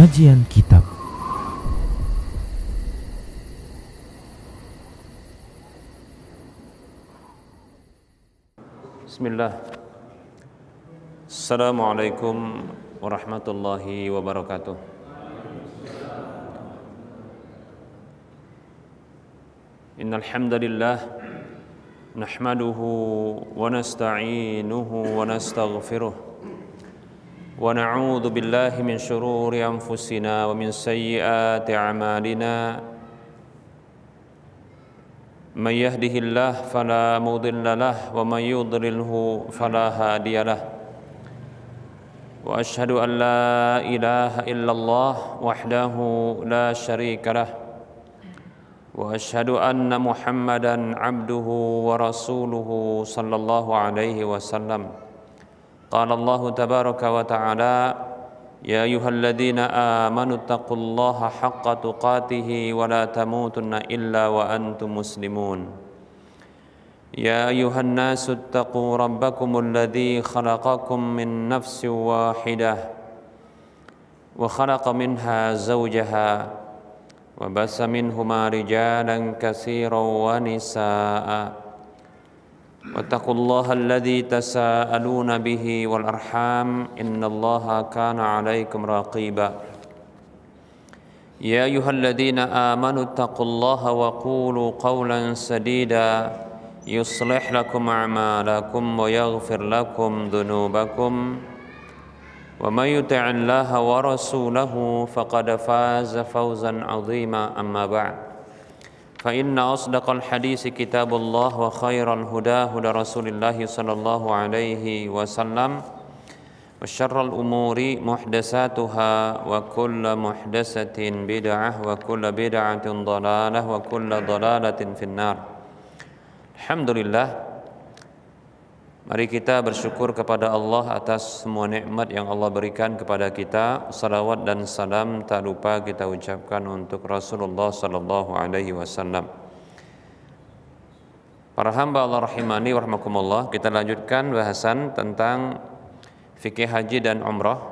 Kajian Kitab. Bismillah. Assalamualaikum warahmatullahi wabarakatuh. Innal hamdalillah nahmaduhu wa nasta'inuhu wa nastaghfiruh. Wa na'udzu billahi min shururi anfusina wa min sayyiati a'malina. Man yahdihillahu fala mudilla lahu wa man yudlilhu fala hadiya lahu. Wa asyhadu an la ilaha illallah wahdahu la syarika lahu. Wa asyhadu anna Muhammadan abduhu wa rasuluhu sallallahu alaihi wasallam. Qala Allah tabaraka wa ta'ala, ya ayyuhalladzina amanu taqullaha haqqa tuqatih wa la tamutunna illa wa antum muslimun. Ya ayyuhan nasu taqu rabbakumul ladzi khalaqakum min nafsin wahidah wa khalaqa minha zawjaha wa bassa minhuma rijalan katsiran wa nisaa'a. Wattaqullaha alladzi tasaaluna bihi wal arham innallaha kana 'alaikum raqiba. Ya ayyuhalladzina amanu taqullaha wa qulu qawlan sadida yuslih lakum a'malakum wa yaghfir lakum dhunubakum wa may yuti'illaha wa rasulahu faqad faza fawzan 'azima. Amma ba'd. Fa inna asdaqal hadisi kitabullah wa khairal huda huda Rasulillah sallallahu alaihi wasallam wa syarrul umuri muhdatsatuha wa kullu muhdatsatin bid'ah wa kullu bid'atin dhalalah wa kullu dhalalatin finnar. Alhamdulillah, mari kita bersyukur kepada Allah atas semua nikmat yang Allah berikan kepada kita. Salawat dan salam tak lupa kita ucapkan untuk Rasulullah sallallahu alaihi wasallam. Para hamba Allah rahimani wa rahmakumullah, kita lanjutkan bahasan tentang fikih haji dan umrah,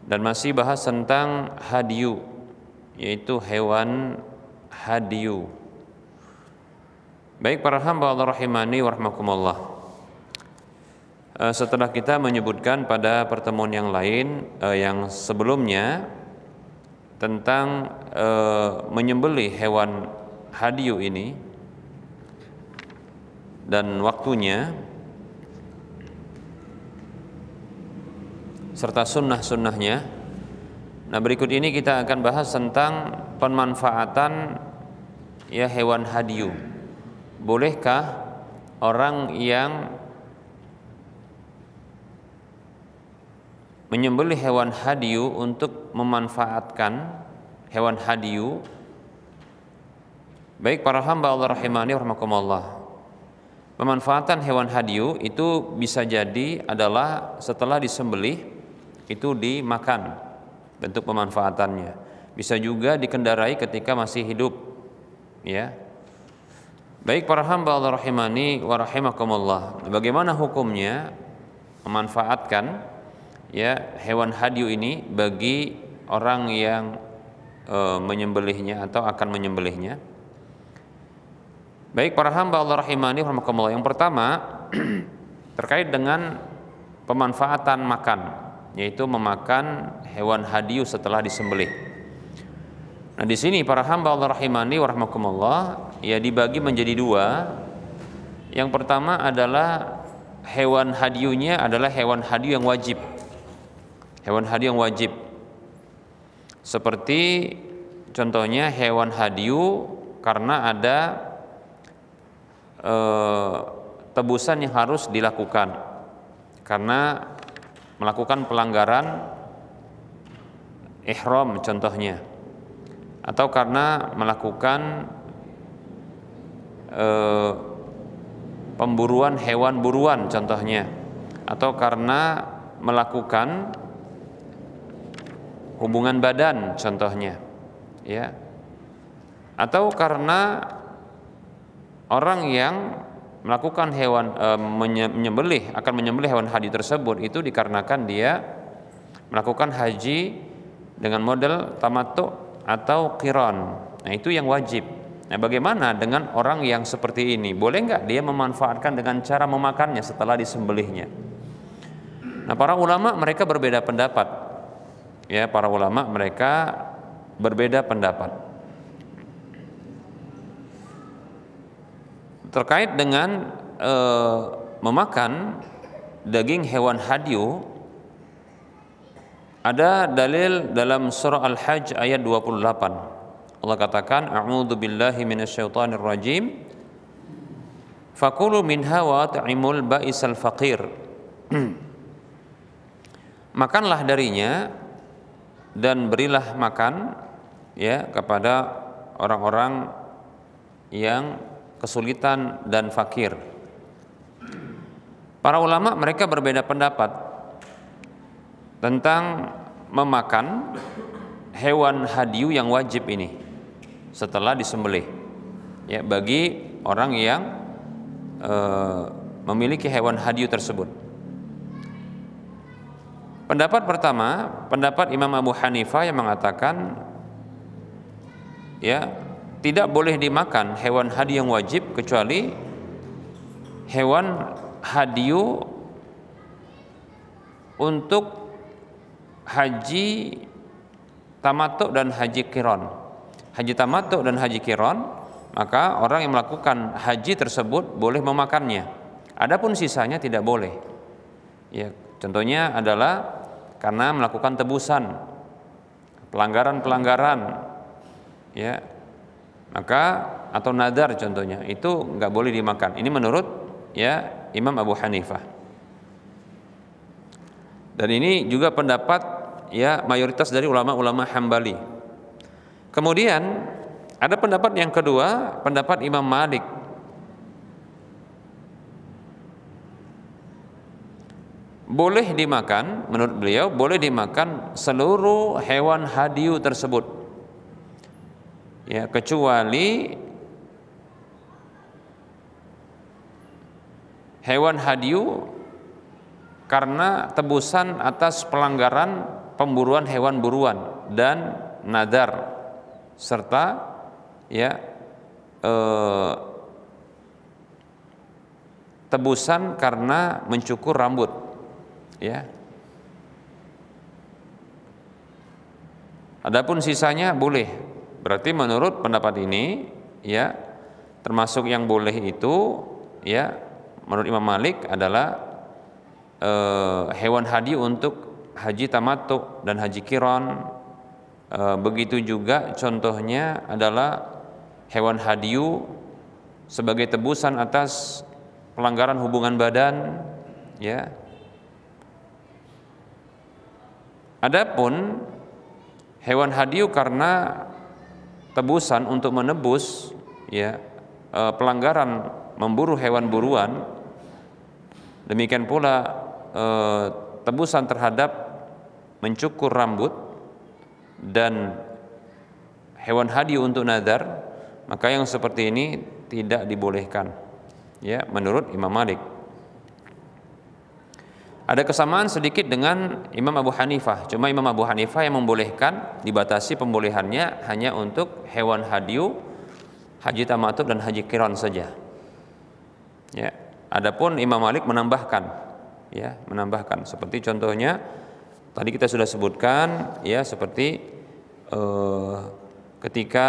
dan masih bahas tentang hadyu, yaitu hewan hadyu. Baik para hamba Allah rahimani wa rahmakumullah, setelah kita menyebutkan pada pertemuan yang lain, yang sebelumnya, tentang menyembelih hewan hadyu ini dan waktunya serta sunnah-sunnahnya. Nah, berikut ini kita akan bahas tentang pemanfaatan hewan hadyu. Bolehkah orang yang menyembelih hewan hadyu untuk memanfaatkan hewan hadyu? Baik para hamba Allah rahimani wa rahmakumullah, pemanfaatan hewan hadyu itu bisa jadi adalah setelah disembelih itu dimakan, bentuk pemanfaatannya. Bisa juga dikendarai ketika masih hidup, ya. Baik para hamba Allah rahimani wa rahimakumullah, bagaimana hukumnya memanfaatkan hewan hadyu ini bagi orang yang menyembelihnya atau akan menyembelihnya? Baik para hamba Allah rahimani wa rahimakumullah, yang pertama terkait dengan pemanfaatan makan, yaitu memakan hewan hadyu setelah disembelih. Nah, di sini para hamba Allah rahimani wa rahmakumullah dibagi menjadi dua. Yang pertama adalah hewan hadyunya adalah hewan hadyu yang wajib. Hewan hadyu yang wajib. Seperti contohnya hewan hadyu karena ada tebusan yang harus dilakukan karena melakukan pelanggaran ihram contohnya, atau karena melakukan pemburuan hewan buruan contohnya, atau karena melakukan hubungan badan contohnya, ya, atau karena orang yang melakukan akan menyembelih hewan hadyu tersebut itu dikarenakan dia melakukan haji dengan model tamattu atau qiran. Nah, itu yang wajib. Nah, bagaimana dengan orang yang seperti ini? Boleh nggak dia memanfaatkan dengan cara memakannya setelah disembelihnya? Nah, para ulama mereka berbeda pendapat. Ya, para ulama mereka berbeda pendapat terkait dengan memakan daging hewan hadyu. Ada dalil dalam surah Al-Hajj ayat 28. Allah katakan, a'udzu billahi minasyaitonir rajim. Fakulu minha wa at'imul ba'isal faqir. Makanlah darinya dan berilah makan ya kepada orang-orang yang kesulitan dan fakir. Para ulama mereka berbeda pendapat tentang memakan hewan hadyu yang wajib ini setelah disembelih. Ya, bagi orang yang memiliki hewan hadyu tersebut. Pendapat pertama, pendapat Imam Abu Hanifah yang mengatakan ya, tidak boleh dimakan hewan hadyu yang wajib kecuali hewan hadyu untuk haji tamattu dan haji qiran. Haji tamattu dan haji qiran, maka orang yang melakukan haji tersebut boleh memakannya. Adapun sisanya tidak boleh. Ya, contohnya adalah karena melakukan tebusan, pelanggaran-pelanggaran, ya, maka atau nadar contohnya, itu nggak boleh dimakan. Ini menurut ya Imam Abu Hanifah. Dan ini juga pendapat ya mayoritas dari ulama-ulama Hambali. Kemudian ada pendapat yang kedua, pendapat Imam Malik. Boleh dimakan, menurut beliau boleh dimakan seluruh hewan hadyu tersebut. Ya, kecuali hewan hadyu karena tebusan atas pelanggaran pemburuan hewan buruan dan nadar serta ya tebusan karena mencukur rambut, ya. Adapun sisanya boleh. Berarti menurut pendapat ini ya termasuk yang boleh itu ya menurut Imam Malik adalah hewan hadyu untuk haji tamattu dan haji qiran. Begitu juga contohnya adalah hewan hadyu sebagai tebusan atas pelanggaran hubungan badan, ya. Adapun hewan hadyu karena tebusan untuk menebus ya pelanggaran memburu hewan buruan, demikian pula tebusan terhadap mencukur rambut dan hewan hadyu untuk nadar, maka yang seperti ini tidak dibolehkan ya menurut Imam Malik. Ada kesamaan sedikit dengan Imam Abu Hanifah, cuma Imam Abu Hanifah yang membolehkan, dibatasi pembolehannya hanya untuk hewan hadyu, haji tamattu dan haji qiran saja. Ya. Adapun Imam Malik menambahkan, ya, menambahkan seperti contohnya tadi kita sudah sebutkan, ya, seperti ketika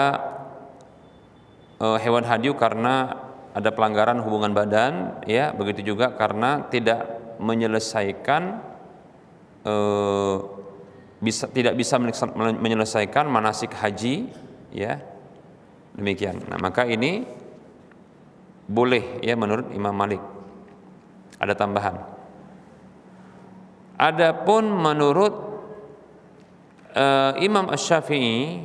hewan hadyu karena ada pelanggaran hubungan badan, ya, begitu juga karena tidak menyelesaikan tidak bisa menyelesaikan manasik haji, ya, demikian. Nah, maka ini boleh ya menurut Imam Malik. Ada tambahan. Adapun menurut Imam Asy-Syafi'i,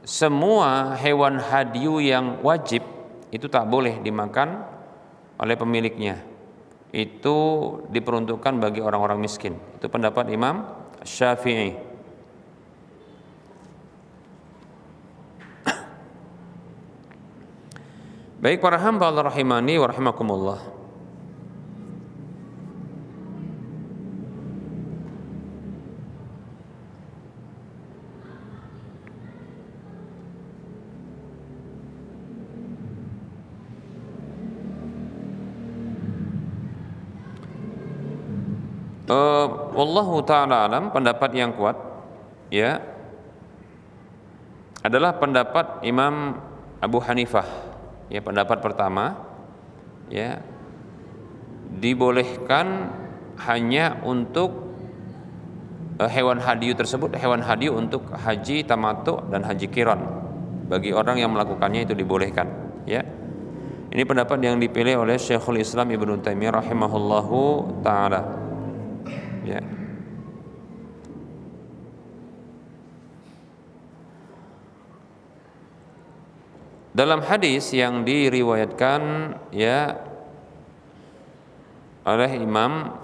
semua hewan hadyu yang wajib itu tak boleh dimakan oleh pemiliknya. Itu diperuntukkan bagi orang-orang miskin. Itu pendapat Imam Asy-Syafi'i. Baik para hamba Allah rahimani wa rahimakumullah. Wallahu ta'ala alam, pendapat yang kuat ya adalah pendapat Imam Abu Hanifah. Ya, pendapat pertama ya, dibolehkan hanya untuk hewan hadiyu tersebut, hewan hadiyu untuk haji tamattu dan haji qiran. Bagi orang yang melakukannya itu dibolehkan ya. Ini pendapat yang dipilih oleh Syekhul Islam Ibnu Taimiyah rahimahullahu taala. Ya. Dalam hadis yang diriwayatkan ya oleh Imam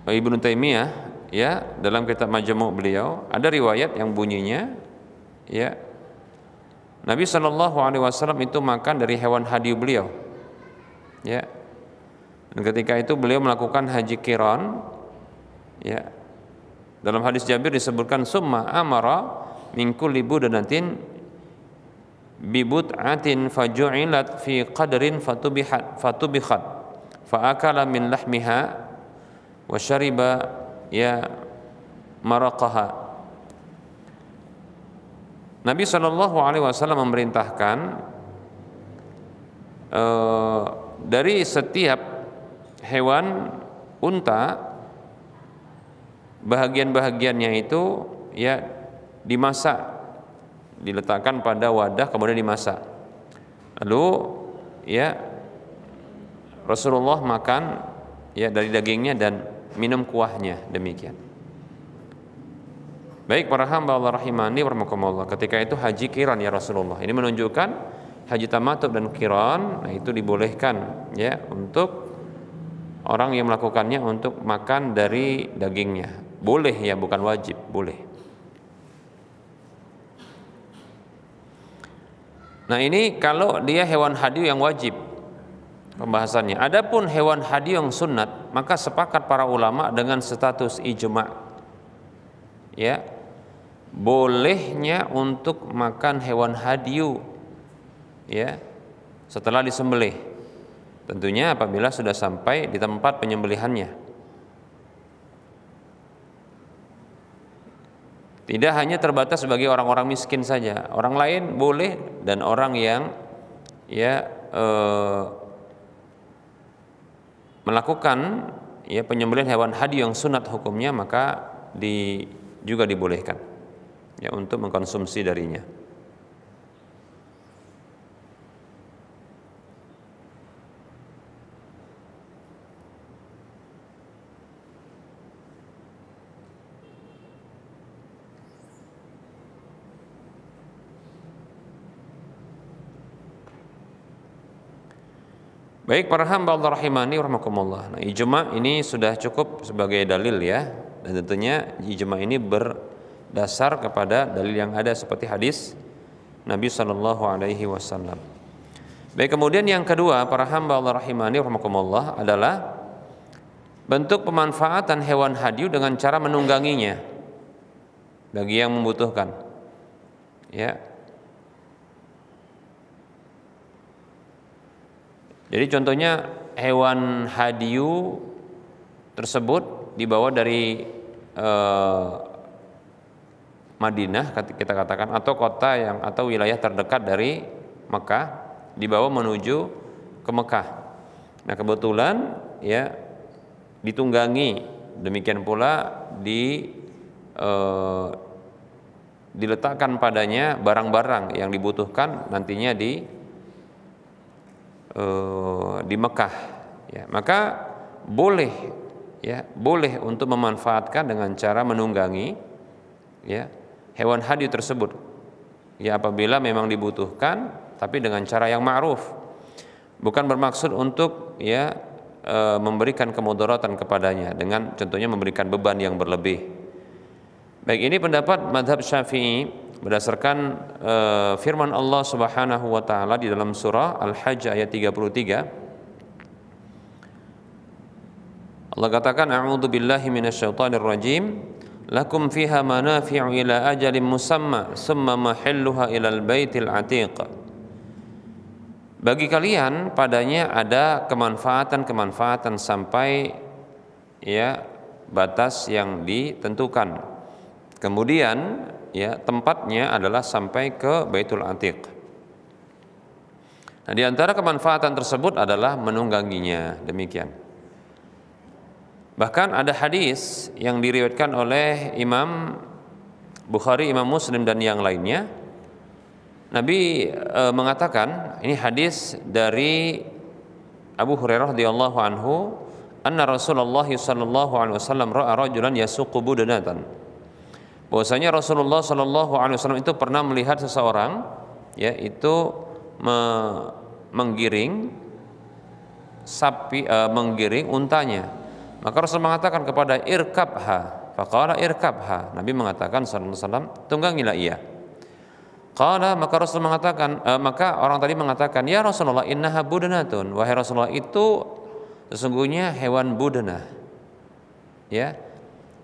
Ibnu Taimiyah ya, dalam kitab Majmu' beliau ada riwayat yang bunyinya ya, Nabi SAW itu makan dari hewan hadiyu beliau ya. Dan ketika itu beliau melakukan haji qiran ya. Dalam hadis Jabir disebutkan summa amara min kulli budanatin bibut'atin faju'ilat fi qadrin fatubikhat fa akala min lahmiha wa syariba ya maraqaha. Nabi SAW memerintahkan dari setiap hewan unta bahagian-bahagiannya itu ya dimasak, diletakkan pada wadah kemudian dimasak. Lalu ya Rasulullah makan ya dari dagingnya dan minum kuahnya, demikian. Baik para hamba Allah rahimani warahmatullah, ketika itu haji qiran ya Rasulullah. Ini menunjukkan haji tamattu dan qiran, nah itu dibolehkan ya untuk orang yang melakukannya untuk makan dari dagingnya. Boleh ya, bukan wajib, boleh. Nah ini kalau dia hewan hadiyu yang wajib pembahasannya. Adapun hewan hadiyu yang sunnat, maka sepakat para ulama dengan status ijma' ya, bolehnya untuk makan hewan hadiyu ya setelah disembelih. Tentunya apabila sudah sampai di tempat penyembelihannya. Tidak hanya terbatas bagi orang-orang miskin saja, orang lain boleh, dan orang yang ya melakukan ya penyembelihan hewan hadiyu yang sunat hukumnya, maka juga dibolehkan ya untuk mengkonsumsi darinya. Baik para hamba Allah rahimani warahmatullah. Nah, ijma' ini sudah cukup sebagai dalil ya, dan tentunya ijma' ini berdasar kepada dalil yang ada seperti hadis Nabi SAW. Baik, kemudian yang kedua para hamba Allah rahimani warahmatullah adalah bentuk pemanfaatan hewan hadiyu dengan cara menungganginya bagi yang membutuhkan ya. Jadi contohnya hewan hadiyu tersebut dibawa dari Madinah kita katakan, atau kota yang atau wilayah terdekat dari Mekah, dibawa menuju ke Mekah. Nah kebetulan ya ditunggangi, demikian pula diletakkan padanya barang-barang yang dibutuhkan nantinya di Mekah ya, maka boleh untuk memanfaatkan dengan cara menunggangi ya hewan hadiyu tersebut ya apabila memang dibutuhkan, tapi dengan cara yang ma'ruf, bukan bermaksud untuk ya memberikan kemudaratan kepadanya dengan contohnya memberikan beban yang berlebih. Baik, ini pendapat mazhab Syafi'i berdasarkan firman Allah Subhanahu wa taala di dalam surah Al-Hajj ayat 33. Allah katakan, a'udzu billahi minasyaitonir rajim, lakum fiha manafi'u ila ajalin musamma summa mahilluha ilal baitil atiq. bagi kalian padanya ada kemanfaatan sampai ya batas yang ditentukan. Kemudian ya tempatnya adalah sampai ke Baitul Atiq. Nah, di antara kemanfaatan tersebut adalah menungganginya, demikian. Bahkan ada hadis yang diriwayatkan oleh Imam Bukhari, Imam Muslim dan yang lainnya. Nabi mengatakan, ini hadis dari Abu Hurairah radhiyallahu anhu, anna Rasulullah sallallahu alaihi wasallam ra'a rajulan yasuqu budanatan. Bahwasanya Rasulullah sallallahu alaihi wasallam itu pernah melihat seseorang yaitu menggiring sapi, menggiring untanya. Maka Rasul mengatakan kepada irkabha, faqala irkabha. Nabi mengatakan sallallahu alaihi wasallam, tunggangilah ia. Qala, maka Rasul mengatakan, maka orang tadi mengatakan, ya Rasulullah, innaha budanatun. Wahai Rasulullah, itu sesungguhnya hewan budana. Ya,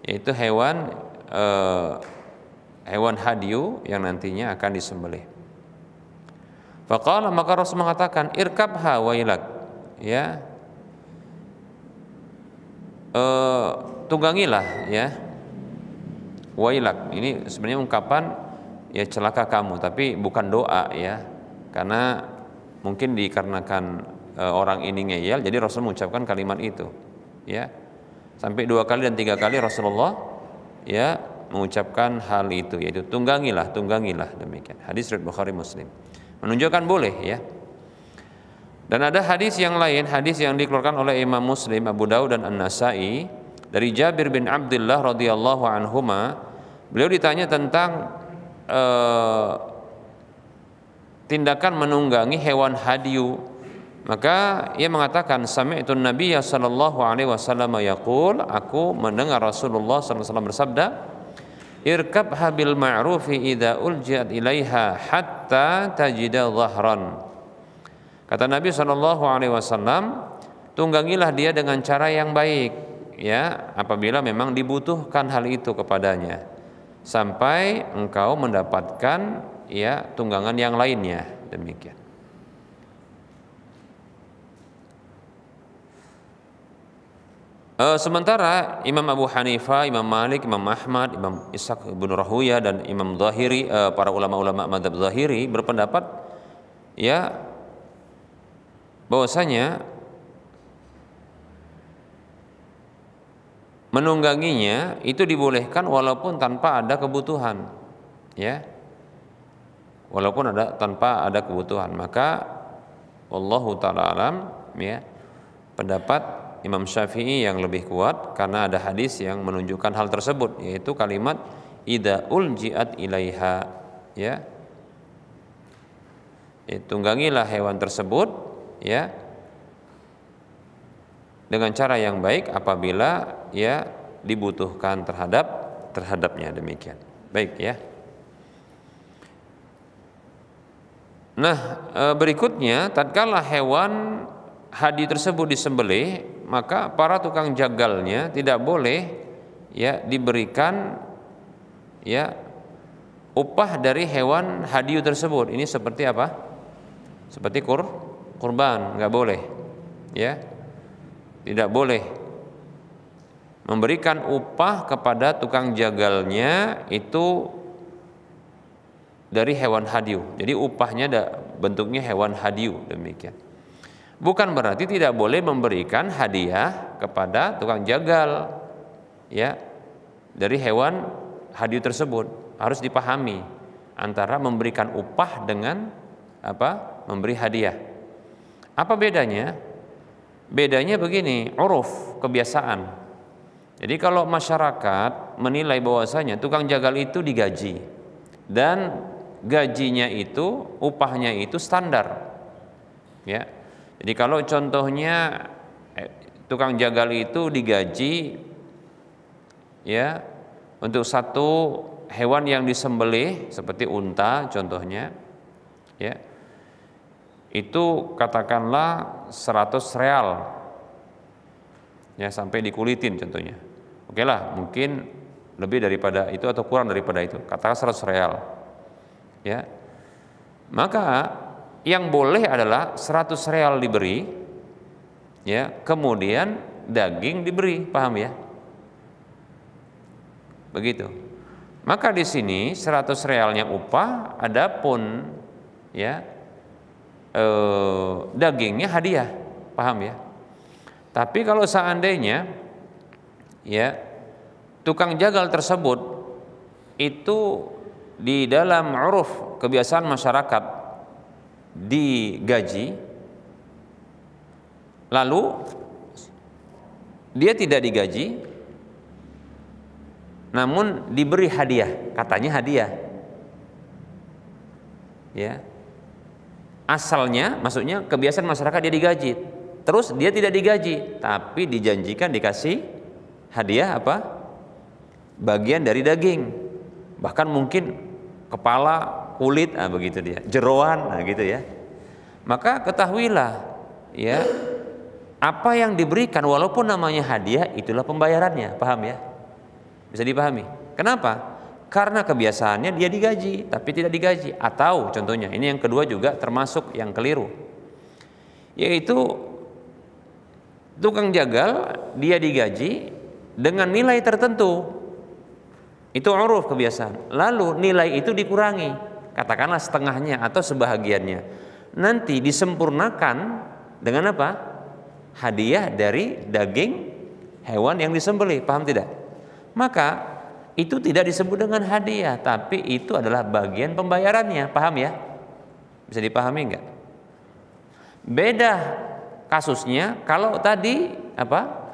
yaitu hewan hadyu yang nantinya akan disembelih. Faqala, maka Rasul mengatakan, irkabha wailak. Ya, tunggangilah ya. Wailak, ini sebenarnya ungkapan ya celaka kamu, tapi bukan doa ya, karena mungkin dikarenakan orang ini ngeyel, jadi Rasul mengucapkan kalimat itu ya, sampai 2 kali dan 3 kali Rasulullah ya mengucapkan hal itu, yaitu tunggangilah, demikian. Hadis riwayat Bukhari Muslim menunjukkan boleh ya. Dan ada hadis yang lain, hadis yang dikeluarkan oleh Imam Muslim, Abu Daud dan An-Nasai dari Jabir bin Abdullah radhiyallahu anhuma. Beliau ditanya tentang tindakan menunggangi hewan hadyu, maka ia mengatakan, sami'tu Nabiyya sallallahu alaihi wasallam yaqul, aku mendengar Rasulullah sallallahu alaihi wasallam bersabda, irkabha bil ma'rufi idza uljiat ilaiha hatta tajida dhahran. Kata Nabi sallallahu alaihi wasallam, tunggangilah dia dengan cara yang baik ya, apabila memang dibutuhkan hal itu kepadanya, sampai engkau mendapatkan ya tunggangan yang lainnya, demikian. Sementara Imam Abu Hanifah, Imam Malik, Imam Ahmad, Imam Ishaq bin Rahuyah dan Imam Zahiri, para ulama-ulama madzhab Zahiri berpendapat ya bahwasanya menungganginya itu dibolehkan walaupun tanpa ada kebutuhan ya, walaupun tanpa ada kebutuhan. Maka wallahu taala alam ya, pendapat Imam Syafi'i yang lebih kuat karena ada hadis yang menunjukkan hal tersebut, yaitu kalimat idza uljiat ilaiha ya, tunggangilah hewan tersebut ya dengan cara yang baik apabila ya dibutuhkan terhadapnya, demikian. Baik ya. Nah, berikutnya tatkala hewan hadyu tersebut disembelih, maka para tukang jagalnya tidak boleh ya diberikan ya upah dari hewan hadyu tersebut. Ini seperti apa? Seperti kurban, nggak boleh ya. Tidak boleh memberikan upah kepada tukang jagalnya itu dari hewan hadyu. Jadi upahnya bentuknya hewan hadyu, demikian. Bukan berarti tidak boleh memberikan hadiah kepada tukang jagal ya dari hewan hadyu tersebut. Harus dipahami antara memberikan upah dengan apa? Memberi hadiah. Apa bedanya? Bedanya begini, uruf, kebiasaan. Jadi kalau masyarakat menilai bahwasanya tukang jagal itu digaji dan gajinya itu, upahnya itu standar ya. Jadi kalau contohnya tukang jagal itu digaji ya untuk satu hewan yang disembelih seperti unta contohnya ya, itu katakanlah 100 real ya, sampai dikulitin contohnya. Oke lah, mungkin lebih daripada itu atau kurang daripada itu, katakan 100 real ya. Maka Yang boleh adalah 100 real diberi, ya, kemudian daging diberi, paham ya? Begitu. Maka di sini 100 realnya upah, adapun ya dagingnya hadiah, paham ya? Tapi kalau seandainya ya tukang jagal tersebut itu di dalam uruf kebiasaan masyarakat digaji, lalu dia tidak digaji namun diberi hadiah, katanya hadiah ya, asalnya maksudnya kebiasaan masyarakat dia digaji, terus dia tidak digaji tapi dijanjikan dikasih hadiah apa? Bagian dari daging, bahkan mungkin kepala, kulit, begitu dia, jeroan, gitu ya. Maka ketahuilah ya, apa yang diberikan walaupun namanya hadiah itulah pembayarannya, paham ya? Bisa dipahami. Kenapa? Karena kebiasaannya dia digaji tapi tidak digaji. Atau contohnya, ini yang kedua juga termasuk yang keliru, yaitu tukang jagal dia digaji dengan nilai tertentu, itu uruf kebiasaan, lalu nilai itu dikurangi, katakanlah setengahnya atau sebahagiannya, nanti disempurnakan dengan apa? Hadiah dari daging hewan yang disembelih, paham tidak? Maka itu tidak disebut dengan hadiah, tapi itu adalah bagian pembayarannya, paham ya? Bisa dipahami enggak? Beda kasusnya kalau tadi apa?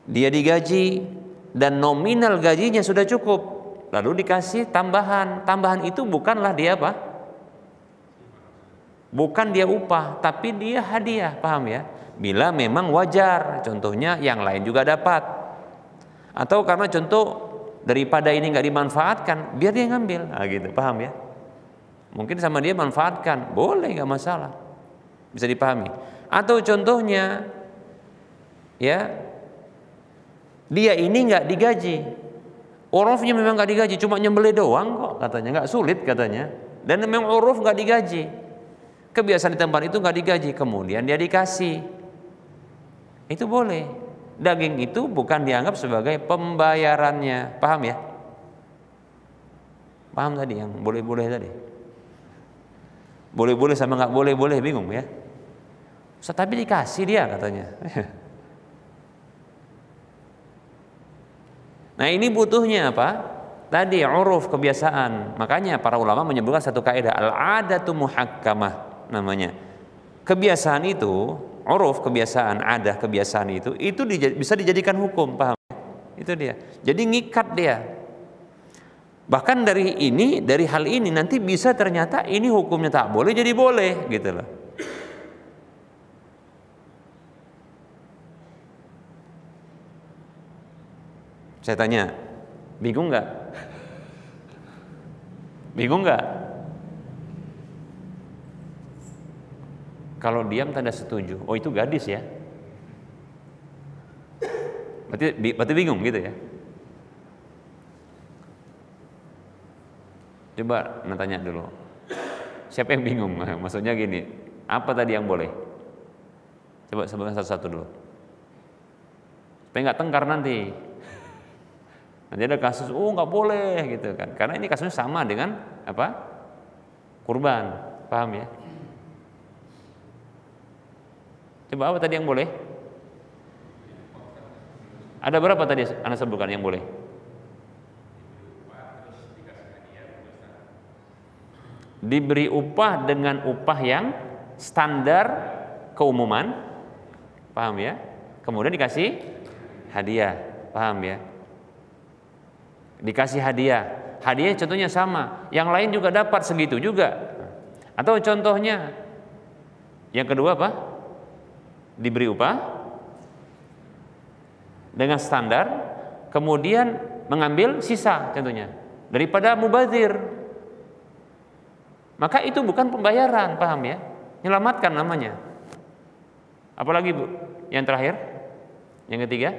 Dia digaji dan nominal gajinya sudah cukup, lalu dikasih tambahan. Tambahan itu bukanlah dia apa? Bukan dia upah, tapi dia hadiah, paham ya? Bila memang wajar, contohnya yang lain juga dapat. Atau karena contoh daripada ini nggak dimanfaatkan, biar dia ngambil, gitu, paham ya? Mungkin sama dia manfaatkan, boleh, nggak masalah, bisa dipahami. Atau contohnya, ya, dia ini nggak digaji, urufnya memang nggak digaji, cuma nyembelih doang kok, katanya, nggak sulit katanya, dan memang uruf nggak digaji, kebiasaan di tempat itu nggak digaji, kemudian dia dikasih, itu boleh. Daging itu bukan dianggap sebagai pembayarannya, paham ya? Paham tadi yang boleh-boleh tadi? Boleh-boleh sama nggak boleh-boleh bingung ya? Ustaz, tapi dikasih dia katanya. Nah ini butuhnya apa? Tadi uruf kebiasaan. Makanya para ulama menyebutkan satu kaidah, al-adatu muhakkamah namanya. Kebiasaan itu, uruf kebiasaan, adah kebiasaan itu bisa dijadikan hukum, paham? Itu dia. Jadi ngikat dia. Bahkan dari hal ini nanti bisa ternyata ini hukumnya tak boleh jadi boleh, gitu loh. Saya tanya, bingung nggak? Bingung nggak? Kalau diam tanda setuju. Oh itu gadis ya? Berarti bingung gitu ya? Coba tanya dulu. Siapa yang bingung? Maksudnya gini, apa tadi yang boleh? Coba sebutkan satu-satu dulu. Supaya nggak tengkar nanti. Nanti ada kasus, nggak boleh gitu kan? Karena ini kasusnya sama dengan apa? Kurban, paham ya? Coba apa tadi yang boleh? Ada berapa tadi Anda sebutkan yang boleh? Diberi upah dengan upah yang standar keumuman, paham ya? Kemudian dikasih hadiah, paham ya? Dikasih hadiah, hadiah contohnya sama, yang lain juga dapat segitu juga. Atau contohnya yang kedua apa? Diberi upah dengan standar, kemudian mengambil sisa contohnya daripada mubazir, maka itu bukan pembayaran, paham ya? Menyelamatkan namanya. Apalagi Bu? Yang terakhir, yang ketiga,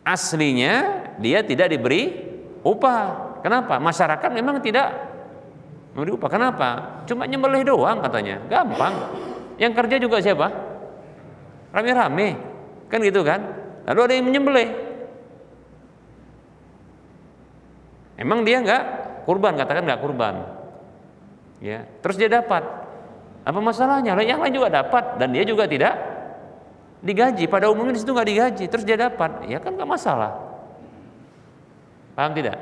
aslinya dia tidak diberi upah, Kenapa? Masyarakat memang tidak memberi upah. Kenapa? Cuma nyembelih doang katanya, gampang. Yang kerja juga siapa? Rame-rame, kan gitu kan? Lalu ada yang menyembelih. Emang dia nggak kurban? Katakan nggak kurban. Ya, terus dia dapat. Apa masalahnya? Yang lain juga dapat dan dia juga tidak digaji. Pada umumnya di situ nggak digaji, terus dia dapat. Ya kan nggak masalah. Paham tidak?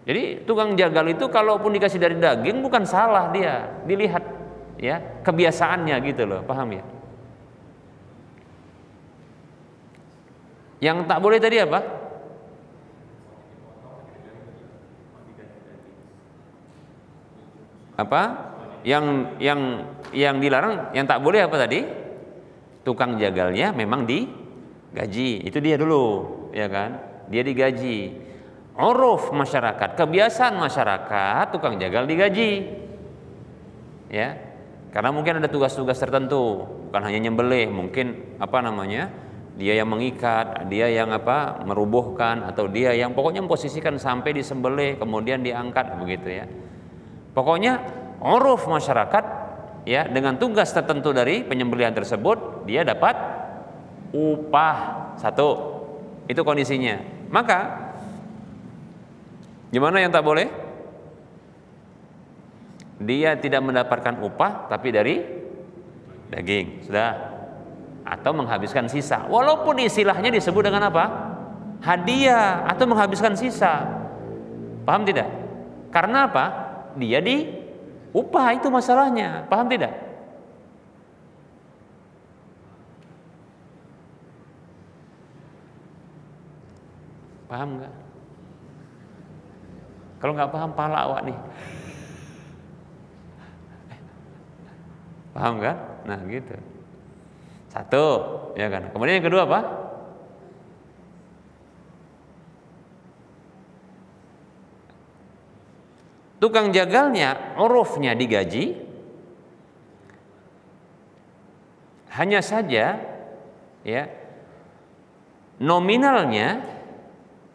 Jadi tukang jagal itu kalaupun dikasih dari daging bukan salah dia, dilihat ya kebiasaannya gitu loh, paham ya? Yang tak boleh tadi apa? Apa? Yang dilarang, yang tak boleh apa tadi? Tukang jagalnya memang digaji, itu dia dulu, ya kan? Dia digaji. Uruf masyarakat, kebiasaan masyarakat, tukang jagal digaji, ya, karena mungkin ada tugas-tugas tertentu, bukan hanya nyembelih, mungkin apa namanya, dia yang mengikat, dia yang apa merubuhkan, atau dia yang pokoknya memposisikan sampai disembelih kemudian diangkat begitu ya. Pokoknya uruf masyarakat, ya, dengan tugas tertentu dari penyembelihan tersebut dia dapat upah. Satu, itu kondisinya. Maka gimana yang tak boleh? Dia tidak mendapatkan upah tapi dari daging, sudah. Atau menghabiskan sisa. Walaupun istilahnya disebut dengan apa? Hadiah atau menghabiskan sisa. Paham tidak? Karena apa? Dia di upah, itu masalahnya. Paham tidak? Paham enggak? Kalau nggak paham, pala awak nih. Paham kan? Nah gitu. Satu, ya kan. Kemudian yang kedua apa? Tukang jagalnya, urufnya digaji. Hanya saja, ya, nominalnya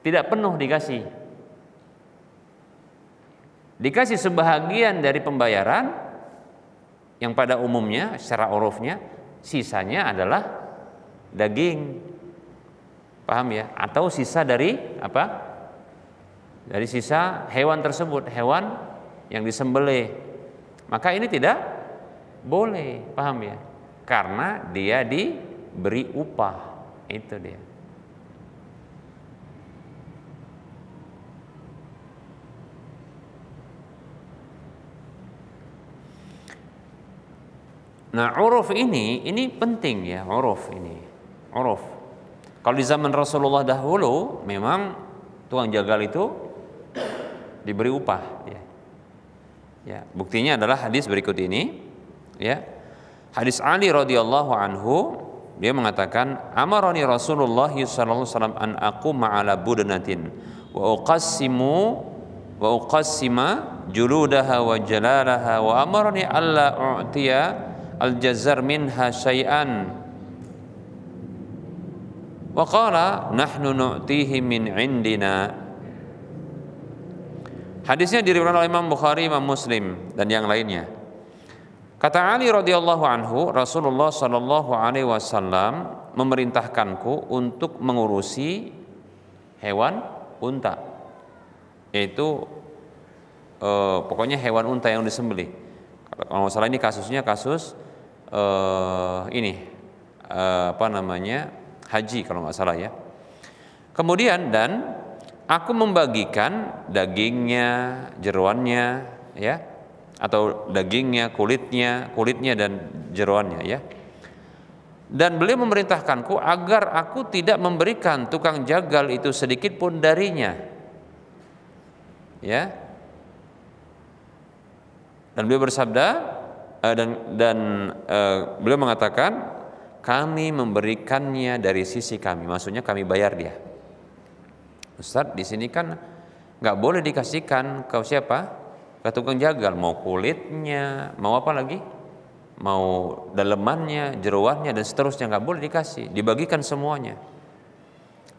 tidak penuh dikasih. Dikasih sebahagian dari pembayaran yang pada umumnya secara urufnya, sisanya adalah daging. Paham ya? Atau sisa dari apa? Dari sisa hewan tersebut, hewan yang disembelih. Maka ini tidak boleh, paham ya? Karena dia diberi upah. Itu dia. Nah, uruf ini penting ya, uruf ini. Uruf. Kalau di zaman Rasulullah dahulu memang tukang jagal itu diberi upah ya. Ya, buktinya adalah hadis berikut ini ya. Hadis Ali radhiyallahu anhu, dia mengatakan, "Amarani Rasulullah sallallahu alaihi wasallam an aquma ala budnatin wa uqassima juludaha wa jalalaha wa amarani alla u'tiya al-jazar minha syai'an wa qala nahnu nu'tihi min indina." Hadisnya diriwayatkan oleh Imam Bukhari, Imam Muslim dan yang lainnya. Kata Ali radhiyallahu anhu, Rasulullah sallallahu alaihi wasallam memerintahkanku untuk mengurusi hewan unta. Yaitu pokoknya hewan unta yang disembelih. Kalau nggak salah ini kasusnya kasus haji kalau nggak salah ya. Kemudian dan aku membagikan dagingnya, jeroannya, ya, atau dagingnya, kulitnya dan jeroannya, ya. Dan beliau memerintahkanku agar aku tidak memberikan tukang jagal itu sedikit pun darinya, ya. Dan beliau bersabda beliau mengatakan, kami memberikannya dari sisi kami, maksudnya kami bayar dia. Ustaz, di sini kan nggak boleh dikasihkan ke siapa? Ke tukang jagal, mau kulitnya, mau apa lagi? Mau dalemannya, jeroannya dan seterusnya, nggak boleh dikasih, dibagikan semuanya.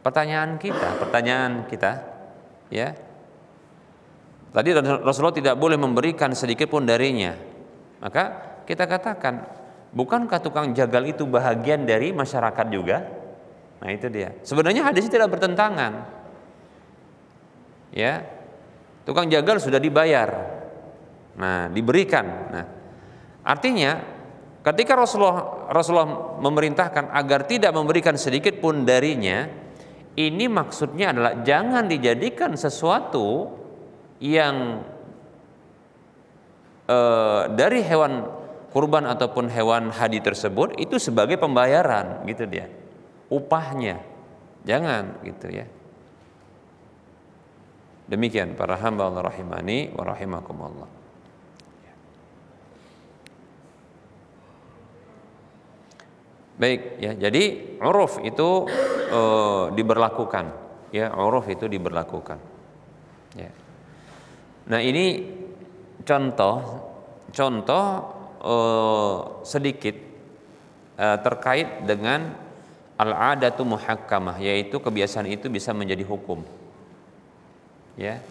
Pertanyaan kita, ya, Tadi Rasulullah tidak boleh memberikan sedikit pun darinya. Maka kita katakan, bukankah tukang jagal itu bahagian dari masyarakat juga? Nah itu dia. Sebenarnya hadis tidak bertentangan. Ya, tukang jagal sudah dibayar. Nah, diberikan. Nah, artinya ketika Rasulullah memerintahkan agar tidak memberikan sedikit pun darinya, ini maksudnya adalah jangan dijadikan sesuatu yang dari hewan kurban ataupun hewan hadi tersebut itu sebagai pembayaran, gitu dia, upahnya, jangan gitu ya. Demikian para hamba Allah rahimani wa rahimakumullah. Baik ya, jadi uruf itu diberlakukan, ya, uruf itu diberlakukan. Ya. Nah ini contoh sedikit terkait dengan al-adatu muhakkamah, yaitu kebiasaan itu bisa menjadi hukum. Ya.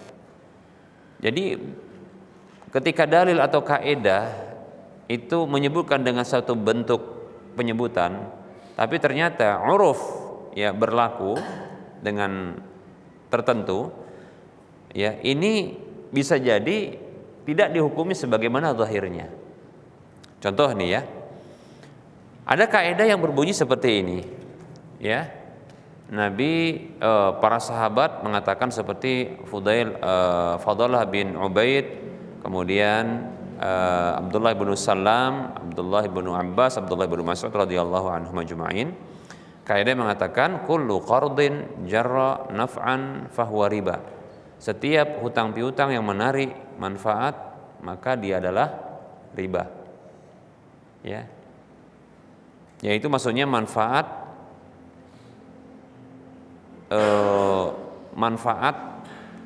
Jadi ketika dalil atau kaidah itu menyebutkan dengan satu bentuk penyebutan, tapi ternyata uruf ya berlaku dengan tertentu, ya ini bisa jadi tidak dihukumi sebagaimana zahirnya. Contoh nih ya, ada kaidah yang berbunyi seperti ini, ya. Nabi, para sahabat mengatakan seperti Fadalah bin Ubaid, kemudian Abdullah bin Salam, Abdullah bin Abbas, Abdullah bin Mas'ud radhiyallahu anhum ajma'in. Kaidah mengatakan kullu qardin jarra naf'an fahuwa riba. Setiap hutang piutang yang menarik manfaat maka dia adalah riba. Ya. Yaitu maksudnya manfaat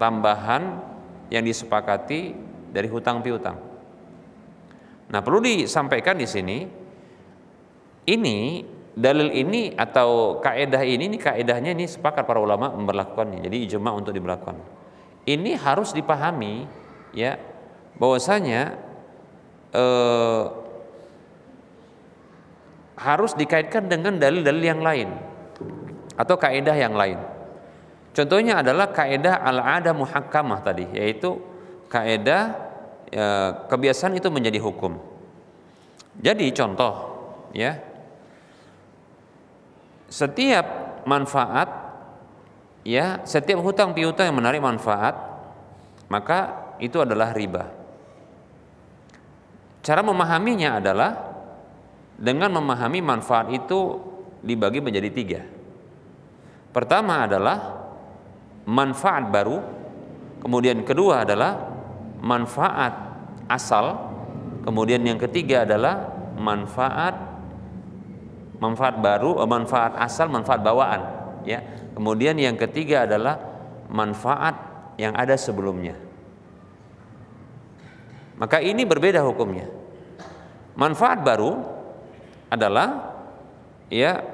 tambahan yang disepakati dari hutang piutang. Nah, perlu disampaikan di sini, ini dalil ini atau kaidah ini kaidahnya ini sepakat para ulama memberlakukannya. Jadi ijma untuk diberlakukan. Ini harus dipahami ya, bahwasanya harus dikaitkan dengan dalil-dalil yang lain atau kaidah yang lain. Contohnya adalah kaidah al-'adah muhakkamah tadi, yaitu kaidah kebiasaan itu menjadi hukum. Jadi contoh ya, setiap manfaat ya, setiap hutang piutang yang menarik manfaat maka itu adalah riba. Cara memahaminya adalah dengan memahami manfaat itu dibagi menjadi 3. Pertama adalah manfaat baru, kemudian kedua adalah manfaat asal, kemudian yang ketiga adalah manfaat baru, manfaat asal, manfaat bawaan, ya. Kemudian yang ketiga adalah manfaat yang ada sebelumnya. Maka ini berbeda hukumnya. Manfaat baru adalah ya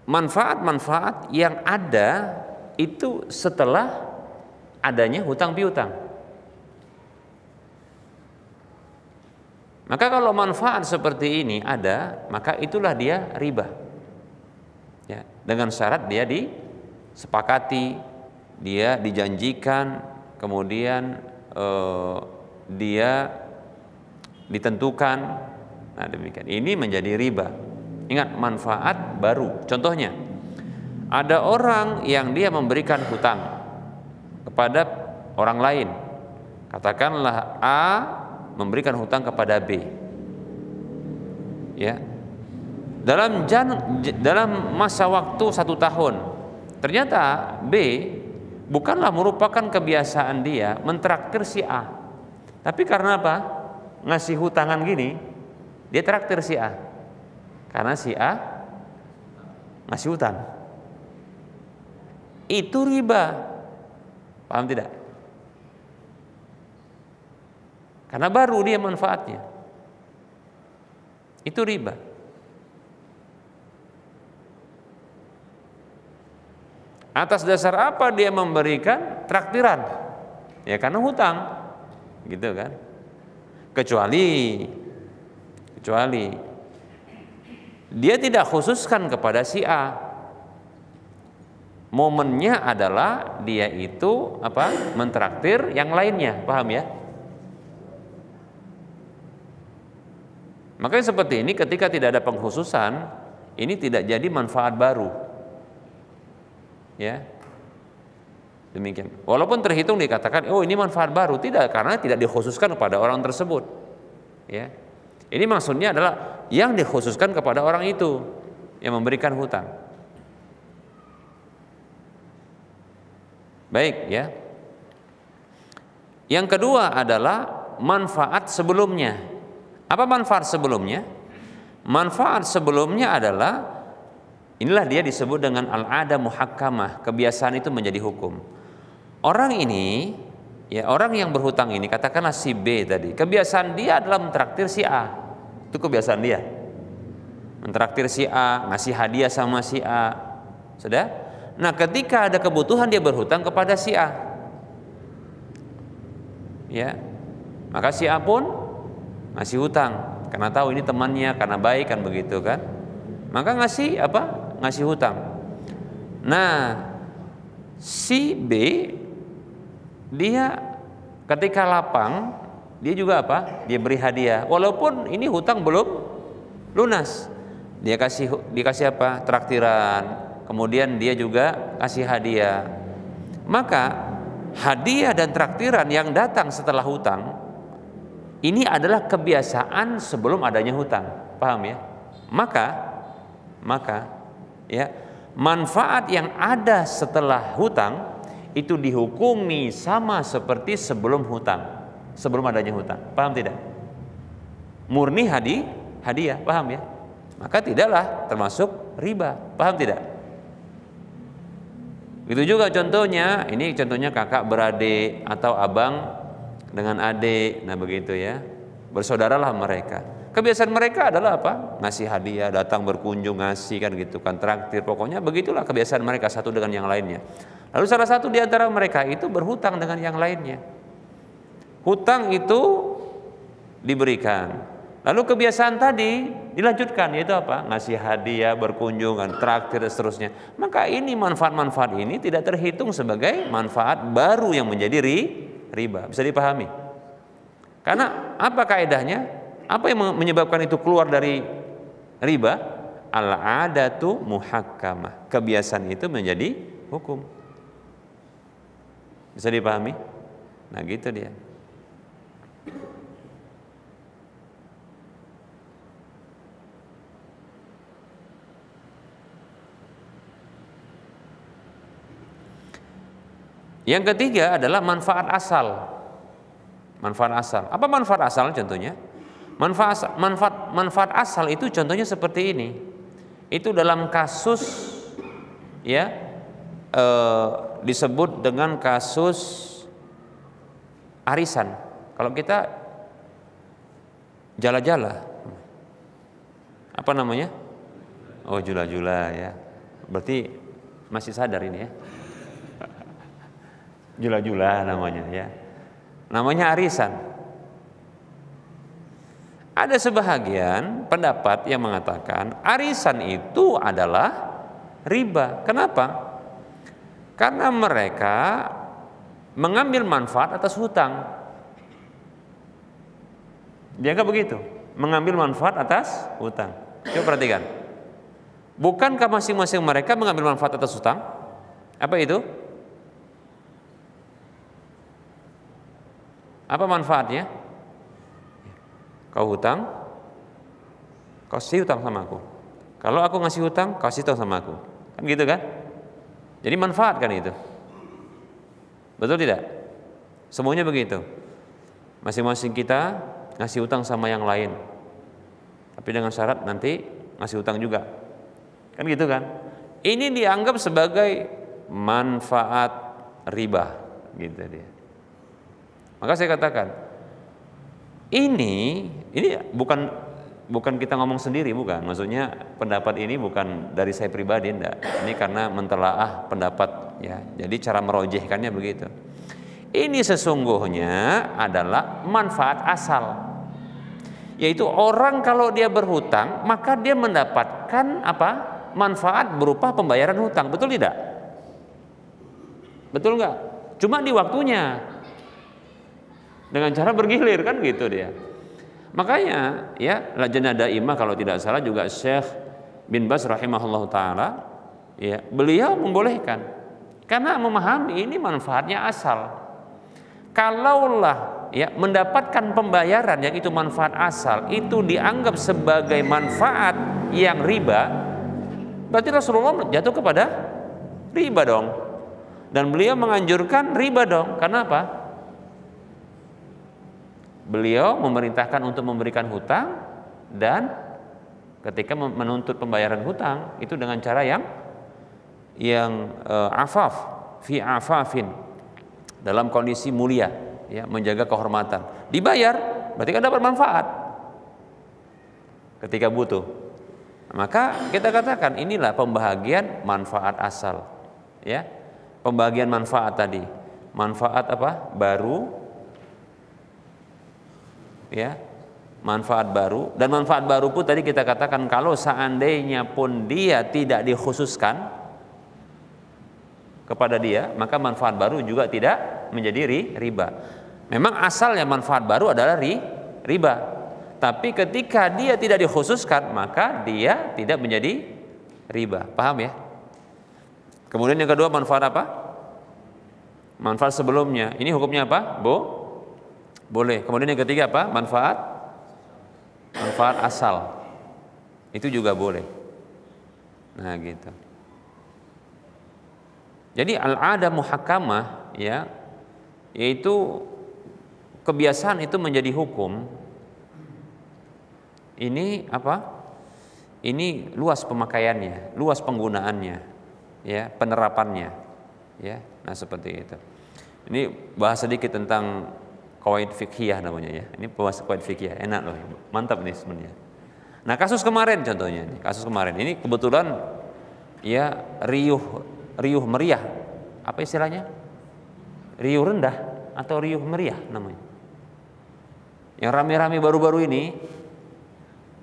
manfaat-manfaat yang ada itu setelah adanya hutang piutang. Maka kalau manfaat seperti ini ada, maka itulah dia riba. Ya, dengan syarat dia disepakati, dia dijanjikan, kemudian dia ditentukan. Nah, demikian. Ini menjadi riba. Ingat, manfaat baru. Contohnya, ada orang yang dia memberikan hutang kepada orang lain. Katakanlah A memberikan hutang kepada B. Ya. Dalam masa waktu 1 tahun, ternyata B bukanlah merupakan kebiasaan dia mentraktir si A, tapi karena apa? Ngasih hutangan gini, dia traktir si A karena si A ngasih hutang. Itu riba, paham tidak? Karena baru dia manfaatnya, itu riba. Atas dasar apa dia memberikan traktiran? Ya karena hutang, gitu kan. Kecuali dia tidak khususkan kepada si A. Momennya adalah dia itu mentraktir yang lainnya, paham ya? Makanya seperti ini ketika tidak ada pengkhususan, ini tidak jadi manfaat baru. Ya. Demikian. Walaupun terhitung dikatakan, oh ini manfaat baru, tidak, karena tidak dikhususkan kepada orang tersebut. Ya. Ini maksudnya adalah yang dikhususkan kepada orang itu yang memberikan hutang. Baik, ya. Yang kedua adalah manfaat sebelumnya. Apa manfaat sebelumnya? Manfaat sebelumnya adalah, inilah dia disebut dengan al-'adah muhakkamah, kebiasaan itu menjadi hukum. Orang ini, ya orang yang berhutang ini, katakanlah si B tadi, kebiasaan dia adalah mentraktir si A. Itu kebiasaan dia. Mentraktir si A, ngasih hadiah sama si A. Sudah? Nah, ketika ada kebutuhan dia berhutang kepada si A. Ya. Maka si A pun ngasih hutang karena tahu ini temannya, karena baik kan begitu kan. Maka ngasih apa? Ngasih hutang. Nah, si B dia ketika lapang, dia juga apa? Dia beri hadiah. Walaupun ini hutang belum lunas. Dia dikasih apa? Traktiran. Kemudian dia juga kasih hadiah. Maka hadiah dan traktiran yang datang setelah hutang ini adalah kebiasaan sebelum adanya hutang. Paham ya? Maka ya, manfaat yang ada setelah hutang itu dihukumi sama seperti sebelum hutang, sebelum adanya hutang. Paham tidak? Murni hadiah, paham ya? Maka tidaklah termasuk riba. Paham tidak? Itu juga contohnya, ini contohnya kakak beradik atau abang dengan adik, nah begitu ya. Bersaudaralah mereka. Kebiasaan mereka adalah apa? Ngasih hadiah, datang berkunjung, ngasih kan gitu kan, traktir, pokoknya begitulah kebiasaan mereka satu dengan yang lainnya. Lalu salah satu di antara mereka itu berhutang dengan yang lainnya. Hutang itu diberikan. Lalu kebiasaan tadi dilanjutkan, yaitu apa? Ngasih hadiah, berkunjungan, traktir dan seterusnya. Maka ini manfaat-manfaat ini tidak terhitung sebagai manfaat baru yang menjadi riba. Bisa dipahami? Karena apa kaidahnya? Apa yang menyebabkan itu keluar dari riba? Al-'adatu muhakkamah. Kebiasaan itu menjadi hukum. Bisa dipahami? Nah gitu dia. Yang ketiga adalah manfaat asal. Manfaat asal. Apa manfaat asal contohnya? Manfaat asal itu contohnya seperti ini. Itu dalam kasus ya disebut dengan kasus arisan. Kalau kita jala-jala, apa namanya? Oh, jula-jula ya. Berarti masih sadar ini ya. Jula-jula namanya ya. Namanya arisan. Ada sebahagian pendapat yang mengatakan arisan itu adalah riba. Kenapa? Karena mereka mengambil manfaat atas hutang. Dianggap begitu, mengambil manfaat atas hutang. Coba perhatikan. Bukankah masing-masing mereka mengambil manfaat atas hutang? Apa itu? Apa manfaatnya? Kau hutang, kau kasih hutang sama aku. Kalau aku ngasih hutang, kau kasih hutang sama aku. Kan gitu kan? Jadi manfaat kan itu. Betul tidak? Semuanya begitu. Masing-masing kita ngasih hutang sama yang lain. Tapi dengan syarat nanti ngasih hutang juga. Kan gitu kan? Ini dianggap sebagai manfaat riba, gitu dia. Maka saya katakan, ini bukan kita ngomong sendiri, bukan. Maksudnya pendapat ini bukan dari saya pribadi, enggak. Ini karena mentelaah pendapat ya. Jadi cara merojehkannya begitu. Ini sesungguhnya adalah manfaat asal. Yaitu orang kalau dia berhutang, maka dia mendapatkan apa? Manfaat berupa pembayaran hutang. Betul tidak? Betul nggak? Cuma di waktunya. Dengan cara bergilir kan gitu dia. Makanya ya Lajnah Daimah kalau tidak salah juga Syekh bin Baz rahimahullah taala ya, beliau membolehkan karena memahami ini manfaatnya asal. Kalaulah ya mendapatkan pembayaran yang itu manfaat asal itu dianggap sebagai manfaat yang riba, berarti Rasulullah jatuh kepada riba dong. Dan beliau menganjurkan riba dong. Karena apa? Beliau memerintahkan untuk memberikan hutang dan ketika menuntut pembayaran hutang itu dengan cara yang afaf, fi afafin, dalam kondisi mulia, ya, menjaga kehormatan. Dibayar, berarti kan dapat manfaat ketika butuh. Maka kita katakan inilah pembahagian manfaat asal, ya, pembagian manfaat tadi, manfaat apa? Baru. Ya, manfaat baru, dan manfaat baru pun tadi kita katakan kalau seandainya pun dia tidak dikhususkan kepada dia, maka manfaat baru juga tidak menjadi riba. Memang asalnya manfaat baru adalah riba, tapi ketika dia tidak dikhususkan maka dia tidak menjadi riba. Paham ya? Kemudian yang kedua manfaat apa? Manfaat sebelumnya. Ini hukumnya apa? Boleh. Kemudian yang ketiga apa? Manfaat asal. Itu juga boleh. Nah, gitu. Jadi al-'adah muhakkamah ya, yaitu kebiasaan itu menjadi hukum. Ini apa? Ini luas pemakaiannya, luas penggunaannya, ya, penerapannya, ya. Nah, seperti itu. Ini bahas sedikit tentang qawaid fiqhiyah namanya ya. Ini bahas qawaid fiqhiyah, enak loh, mantap nih sebenarnya. Nah, kasus kemarin contohnya nih, kasus kemarin ini kebetulan ya riuh meriah. Apa istilahnya? Riuh rendah atau riuh meriah namanya. Yang rame-rame baru-baru ini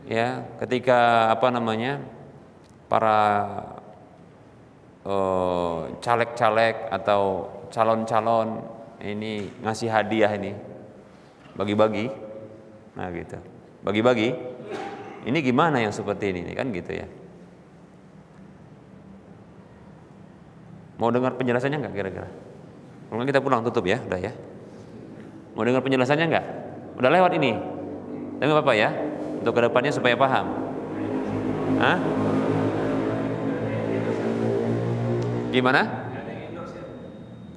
ya, ketika apa namanya? Para caleg-caleg atau calon-calon ini ngasih hadiah ini, bagi-bagi. Nah, gitu. Bagi-bagi. Ini gimana yang seperti ini kan gitu ya. Mau dengar penjelasannya nggak kira-kira? Kalau kita pulang tutup ya, udah ya. Mau dengar penjelasannya nggak? Udah lewat ini. Tapi apa ya? Untuk kedepannya supaya paham. Hah? Gimana?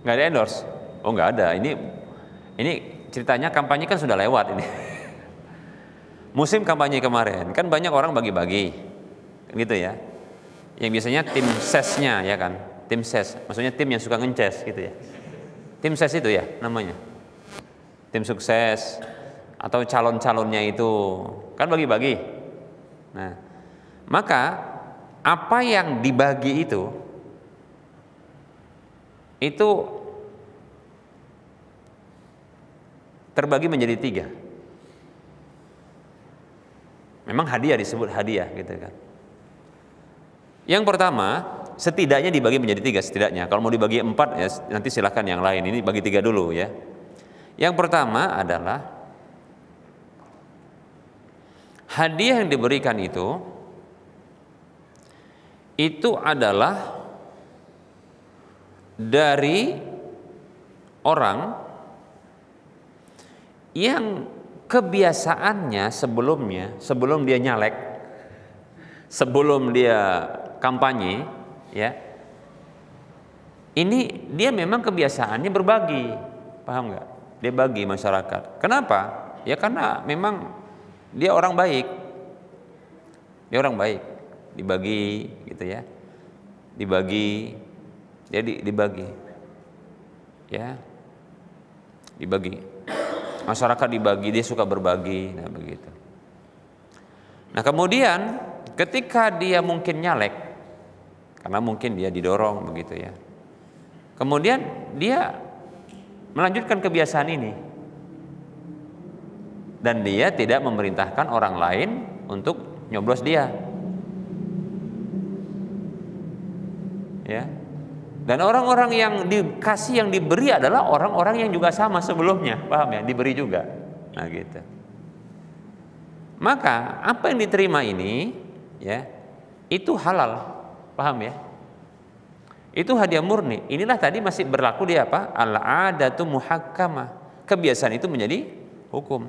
Nggak ada endorse? Oh, nggak ada. Ini ceritanya kampanye kan sudah lewat ini. Musim kampanye kemarin kan banyak orang bagi-bagi, gitu ya. Yang biasanya tim sesnya ya kan, tim ses, maksudnya tim yang suka ngeces gitu ya. Tim ses itu ya namanya. Tim sukses atau calon-calonnya itu kan bagi-bagi. Nah, maka apa yang dibagi itu terbagi menjadi 3. Memang hadiah disebut hadiah gitu kan. Yang pertama setidaknya dibagi menjadi 3 setidaknya. Kalau mau dibagi 4 ya nanti silahkan yang lain. Ini bagi 3 dulu ya. Yang pertama adalah hadiah yang diberikan itu adalah dari orang yang kebiasaannya sebelum dia nyalek, sebelum dia kampanye, ya, ini dia memang kebiasaannya berbagi, paham nggak? Dia bagi masyarakat. Kenapa? Ya karena memang dia orang baik, dibagi, gitu ya, dibagi, jadi dibagi, ya, dibagi. Masyarakat dibagi, dia suka berbagi, nah begitu. Nah kemudian ketika dia mungkin nyalek, karena mungkin dia didorong begitu ya. Kemudian dia melanjutkan kebiasaan ini. Dan dia tidak memerintahkan orang lain untuk nyoblos dia. Ya. Dan orang-orang yang dikasih, yang diberi adalah orang-orang yang juga sama sebelumnya, paham ya? Diberi juga. Nah, gitu. Maka apa yang diterima ini, ya, itu halal, paham ya? Itu hadiah murni. Inilah tadi masih berlaku di apa? Al-'adatu muhakkamah. Kebiasaan itu menjadi hukum.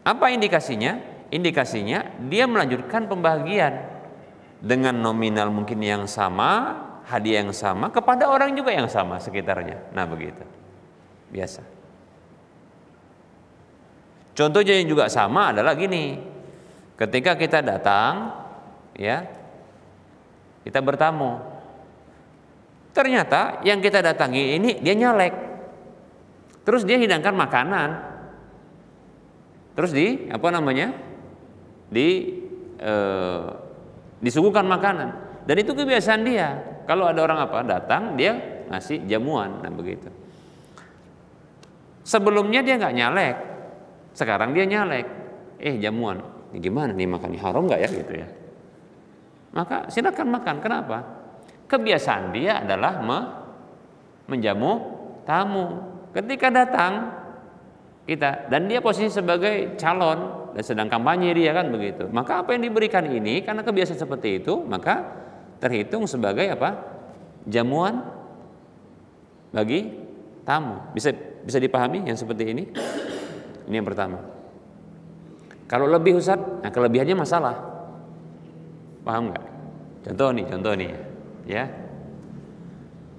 Apa indikasinya? Indikasinya dia melanjutkan pembagian dengan nominal mungkin yang sama, hadiah yang sama kepada orang juga yang sama sekitarnya. Nah, begitu. Biasa. Contohnya yang juga sama adalah gini. Ketika kita datang, ya, kita bertamu. Ternyata yang kita datangi ini dia nyalek. Terus dia hidangkan makanan. Terus disuguhkan makanan. Dan itu kebiasaan dia. Kalau ada orang datang, dia ngasih jamuan. Nah, begitu. Sebelumnya dia nggak nyalek. Sekarang dia nyalek. Jamuan. Ini gimana nih makannya? Haram nggak ya gitu ya? Maka silakan makan. Kenapa? Kebiasaan dia adalah menjamu tamu. Ketika datang kita dan dia posisi sebagai calon dan sedang kampanye dia kan begitu. Maka apa yang diberikan ini karena kebiasaan seperti itu, maka terhitung sebagai jamuan bagi tamu. Bisa dipahami yang seperti ini? Ini yang pertama. Kalau lebih Ustaz, nah kelebihannya masalah. Paham nggak? Contoh nih, ya.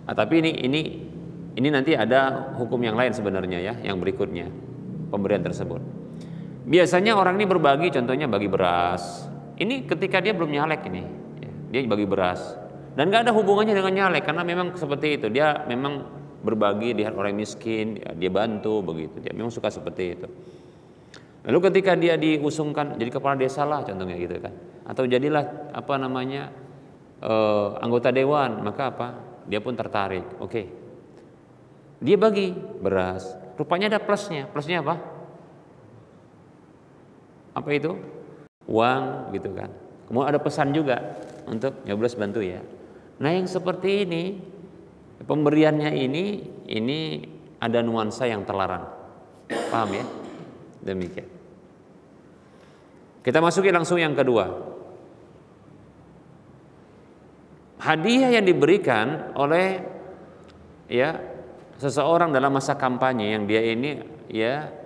Tapi ini nanti ada hukum yang lain sebenarnya ya, yang berikutnya pemberian tersebut. Biasanya orang ini berbagi, contohnya bagi beras. Ini ketika dia belum nyalek ini, ya, dia bagi beras dan nggak ada hubungannya dengan nyalek karena memang seperti itu. Dia memang berbagi, lihat orang miskin, dia bantu begitu. Dia memang suka seperti itu. Lalu ketika dia diusungkan jadi kepala desa lah contohnya gitu kan, atau jadilah anggota dewan, maka dia pun tertarik. Oke. Dia bagi beras. Rupanya ada plusnya. Plusnya apa? Apa itu? Uang gitu kan. Kemudian ada pesan juga untuk nyoblos bantu ya. Nah, yang seperti ini pemberiannya ini ada nuansa yang terlarang. Paham ya? Demikian. Kita masuki langsung yang kedua. Hadiah yang diberikan oleh seseorang dalam masa kampanye yang dia ini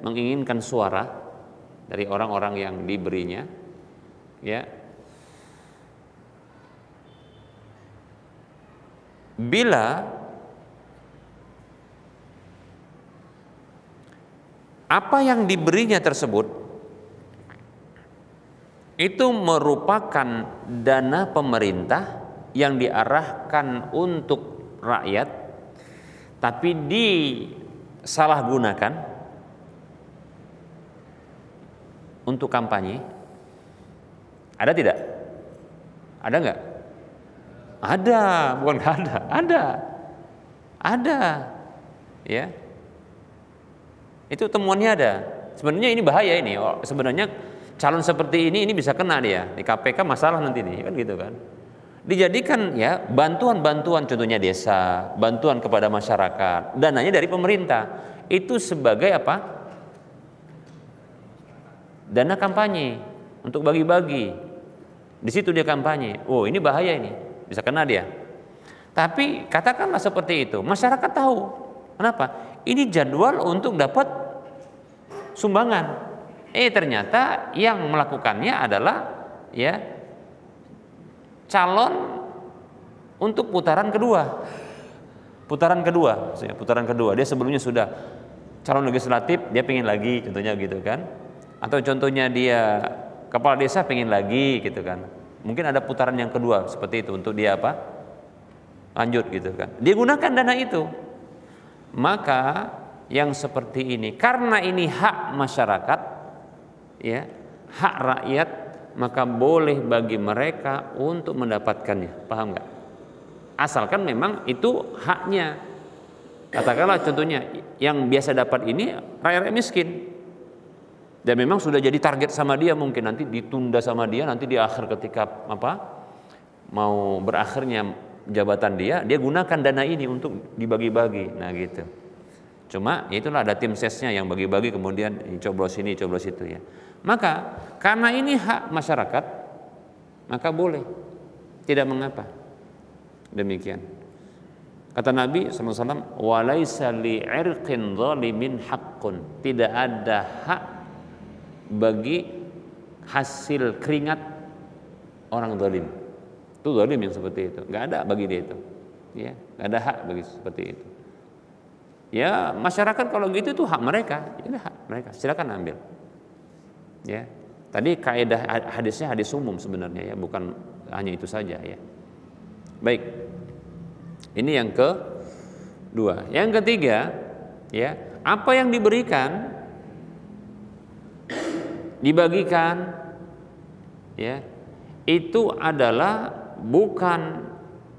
menginginkan suara dari orang-orang yang diberinya, ya. Bila apa yang diberinya tersebut itu merupakan dana pemerintah yang diarahkan untuk rakyat, tapi disalahgunakan untuk kampanye, ada tidak? Ada nggak? Ada, bukan nggak ada, ya. Itu temuannya ada. Sebenarnya ini bahaya ini. Sebenarnya calon seperti ini bisa kena dia di KPK, masalah nanti nih kan gitu kan. Dijadikan ya bantuan-bantuan, contohnya desa, bantuan kepada masyarakat, dananya dari pemerintah. Itu sebagai dana kampanye untuk bagi-bagi. Di situ dia kampanye. Oh, ini bahaya ini. Bisa kena dia. Tapi katakanlah seperti itu, masyarakat tahu. Kenapa? Ini jadwal untuk dapat sumbangan. Ternyata yang melakukannya adalah calon untuk putaran kedua. Putaran kedua. Dia sebelumnya sudah calon legislatif, dia pengen lagi, contohnya gitu kan. Atau contohnya dia kepala desa pengen lagi gitu kan. Mungkin ada putaran yang kedua seperti itu untuk dia lanjut gitu kan. Dia gunakan dana itu. Maka yang seperti ini, karena ini hak masyarakat, hak rakyat, maka boleh bagi mereka untuk mendapatkannya. Paham nggak? Asalkan memang itu haknya. Katakanlah contohnya yang biasa dapat ini rakyat miskin, dan memang sudah jadi target sama dia, mungkin nanti ditunda sama dia, nanti di akhir ketika mau berakhirnya jabatan dia gunakan dana ini untuk dibagi-bagi. Nah gitu. Cuma itulah ada tim sesnya yang bagi-bagi, kemudian coblos ini coblos itu ya. Maka karena ini hak masyarakat, maka boleh, tidak mengapa. Demikian. Kata Nabi SAW, walaisa li'irqin zalimin haqqun, tidak ada hak bagi hasil keringat orang zalim. Itu zalim yang seperti itu, nggak ada bagi dia itu, ya, nggak ada hak bagi seperti itu. Ya masyarakat kalau gitu itu hak mereka, ini hak mereka, silakan ambil. Ya, tadi kaidah hadisnya hadis umum sebenarnya ya, bukan hanya itu saja ya. Baik. Ini yang kedua. Yang ketiga, ya, apa yang diberikan, dibagikan, ya, itu adalah bukan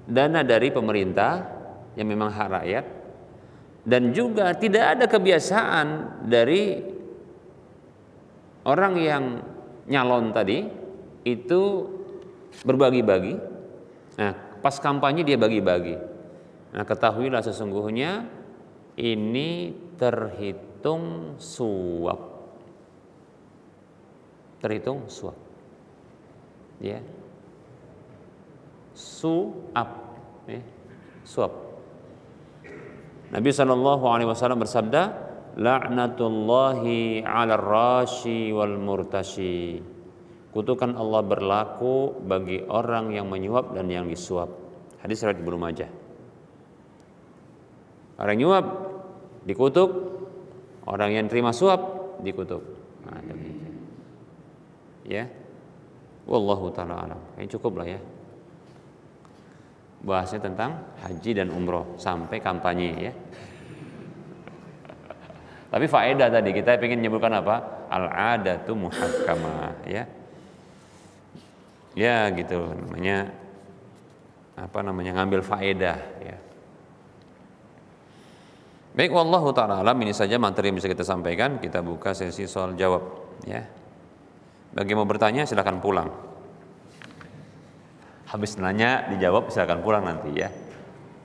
dana dari pemerintah yang memang hak rakyat, dan juga tidak ada kebiasaan dari orang yang nyalon tadi itu berbagi-bagi. Nah, pas kampanye dia bagi-bagi. Nah, ketahuilah sesungguhnya ini terhitung suap. Terhitung suap. Ya. Suap, ya. Suap. Nabi SAW bersabda, la'natullahi 'alar rashi wal murtashi. Kutukan Allah berlaku bagi orang yang menyuap dan yang disuap. Hadis riwayat Ibnu Majah. Orang nyuap dikutuk, orang yang terima suap dikutuk. Nah, demikian. Ya. Wallahu taala alam. Ini cukup lah ya. Bahasnya tentang haji dan umroh sampai kampanye ya. Tapi faedah tadi kita ingin menyebutkan apa? Al-'adatu muhakkamah ya. Ya gitu namanya, ngambil faedah ya. Baik, wallahu ta'ala alam, ini saja materi yang bisa kita sampaikan. Kita buka sesi soal jawab ya. Bagi yang mau bertanya silakan pulang. Habis nanya dijawab silakan pulang nanti ya.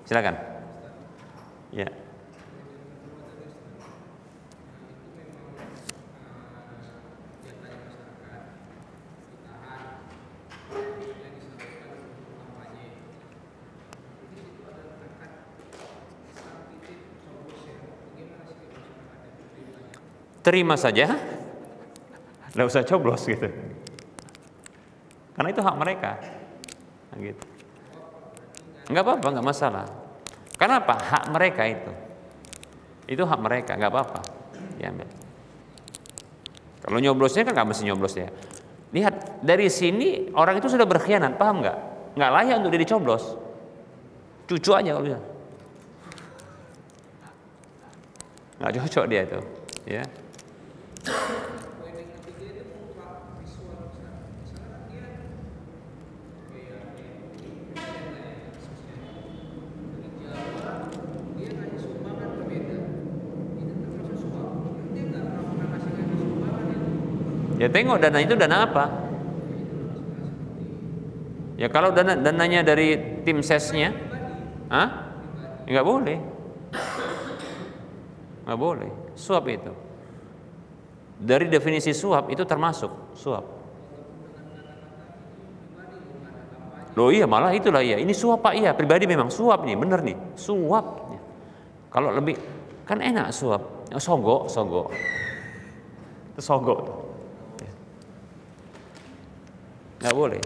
Silakan. Ya. Terima saja, nggak usah coblos gitu, karena itu hak mereka, nah, gitu. Nggak apa-apa, nggak masalah. Karena apa? Hak mereka itu hak mereka, nggak apa-apa. Diambil. Kalau nyoblosnya kan nggak mesti nyoblos ya. Lihat dari sini orang itu sudah berkhianat, paham nggak? Nggak layak untuk dia dicoblos. Cucu aja kalau bisa. Nggak cocok dia itu, ya. Ya tengok dana itu dana apa? Ya kalau dananya dari tim sesnya, nggak boleh, nggak boleh. Suap itu, dari definisi suap itu termasuk suap. Loh iya, malah itulah ya. Ini suap Pak, iya pribadi memang suap nih, bener nih, suap. Kalau lebih kan enak suap, sogok, itu sogok. Nggak boleh.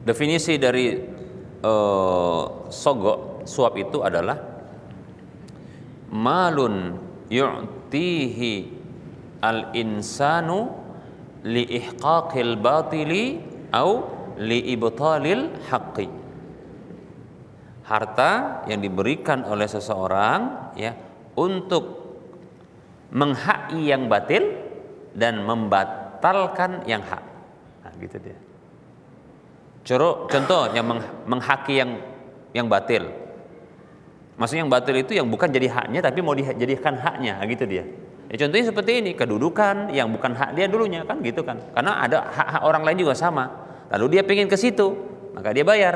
Definisi dari sogok, suap itu adalah malun yu'tihi al-insanu li ihqaqil batili au li ibtalil haqqi. Harta yang diberikan oleh seseorang ya untuk menghaki yang batil dan membatalkan yang hak. Nah, gitu dia. Contoh yang menghaki yang batil. Maksudnya yang batil itu yang bukan jadi haknya tapi mau dijadikan haknya, gitu dia. Ya, contohnya seperti ini, kedudukan yang bukan hak dia dulunya, kan gitu kan. Karena ada hak-hak orang lain juga sama. Lalu dia pengen ke situ, maka dia bayar.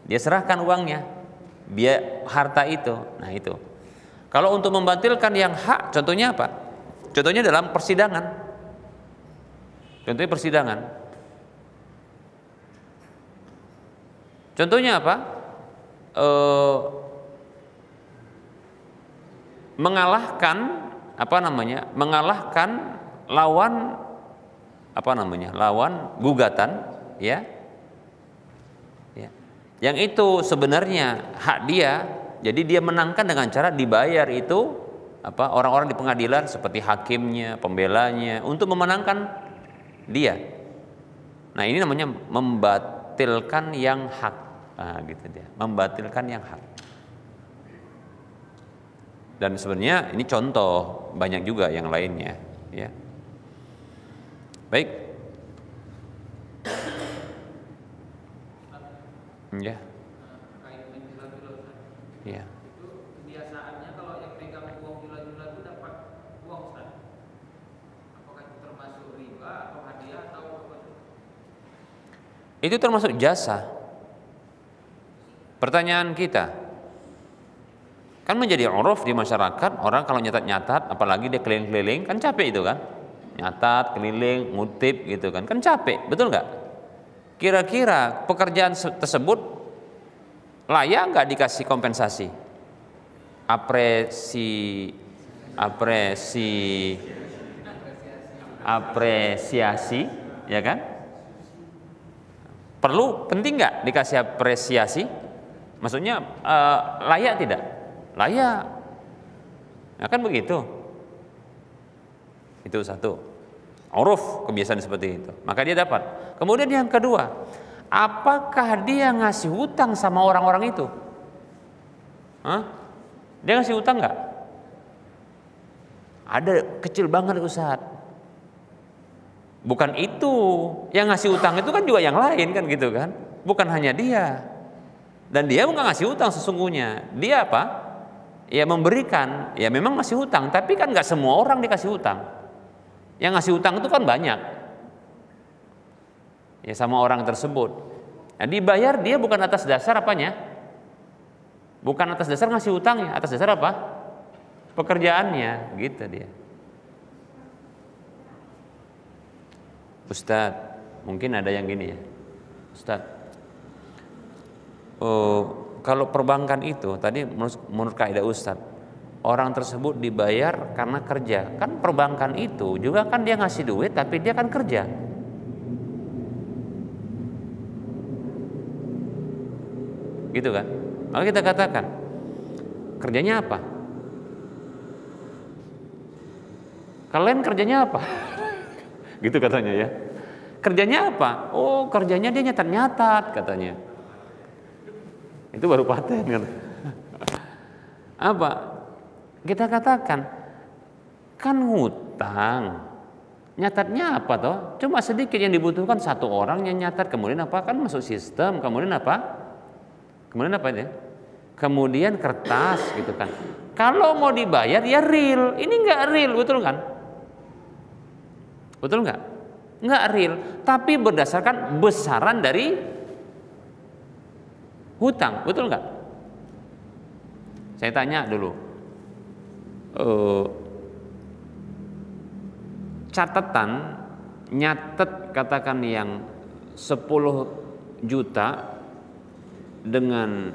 Dia serahkan uangnya, biar harta itu. Nah, itu. Kalau untuk membatalkan yang hak, contohnya apa? Contohnya dalam persidangan. Contohnya persidangan. Contohnya apa? Mengalahkan lawan lawan gugatan, ya. Yang itu sebenarnya hak dia, jadi dia menangkan dengan cara dibayar itu orang-orang di pengadilan seperti hakimnya, pembelanya untuk memenangkan dia. Nah, ini namanya membatalkan yang hak. Nah, gitu dia, membatalkan yang hak. Dan sebenarnya ini contoh, banyak juga yang lainnya, ya. Baik. Ya. Ya. Itu kebiasaannya kalau yang pegang uang villa-villa itu dapat uang, Ustaz. Apakah itu termasuk riba atau hadiah atau apa? Itu termasuk jasa. Pertanyaan kita, kan menjadi uruf di masyarakat, orang kalau nyatat-nyatat, apalagi dia keliling-keliling, kan capek itu kan, nyatat, keliling, ngutip gitu kan capek, betul nggak? Kira-kira pekerjaan tersebut layak nggak dikasih kompensasi, apresiasi, ya kan? Penting nggak dikasih apresiasi? Maksudnya layak tidak? Layak. Nah, kan begitu. Itu satu. Uruf, kebiasaan seperti itu. Maka dia dapat. Kemudian yang kedua, apakah dia ngasih hutang sama orang-orang itu? Dia ngasih hutang nggak? Ada, kecil banget Ustaz. Bukan itu. Yang ngasih hutang itu kan juga yang lain kan gitu kan. Bukan hanya dia. Dan dia nggak ngasih hutang sesungguhnya. Dia apa? Ya memberikan. Ya memang ngasih hutang, tapi kan nggak semua orang dikasih hutang. Yang ngasih hutang itu kan banyak. Ya sama orang tersebut. Nah, dibayar dia bukan atas dasar apanya? Bukan atas dasar ngasih hutangnya, atas dasar apa? Pekerjaannya, gitu dia. Ustadz, mungkin ada yang gini ya. Ustadz, kalau perbankan itu tadi menurut kaidah Ustadz, orang tersebut dibayar karena kerja. Kan perbankan itu juga kan dia ngasih duit tapi dia kan kerja. Gitu kan? Maka kita katakan, kerjanya apa? Kalian kerjanya apa? Gitu katanya ya. Kerjanya apa? Oh, kerjanya dia nyatat-nyatat katanya. Itu baru paten kan. Apa? Kita katakan kan hutang. Nyatanya apa toh? Cuma sedikit yang dibutuhkan, satu orang yang nyatat, kemudian apa? Kan masuk sistem, kemudian apa? Kemudian apa itu? Kemudian kertas gitu kan. Kalau mau dibayar ya real. Ini enggak real, betul kan? Betul enggak? Enggak real, tapi berdasarkan besaran dari hutang, betul enggak? Saya tanya dulu. Catatan nyatet katakan yang 10 juta dengan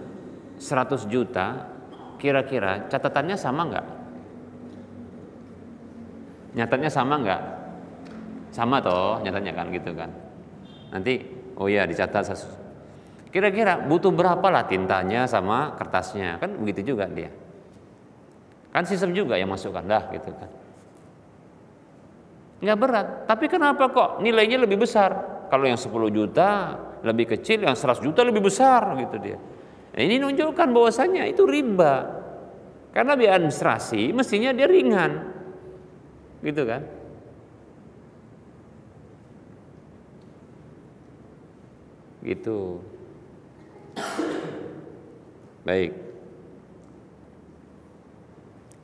100 juta, kira-kira catatannya sama enggak? Nyatanya sama enggak? Sama toh, nyatanya kan gitu kan. Nanti oh ya dicatat. Kira-kira butuh berapa lah tintanya sama kertasnya, kan begitu juga dia. Kan sistem juga yang masukkan dah gitu kan. Nggak berat, tapi kenapa kok nilainya lebih besar? Kalau yang 10 juta lebih kecil, yang 100 juta lebih besar gitu dia. Nah, ini menunjukkan bahwasanya itu riba. Karena biaya administrasi mestinya dia ringan, gitu kan? Gitu. Baik.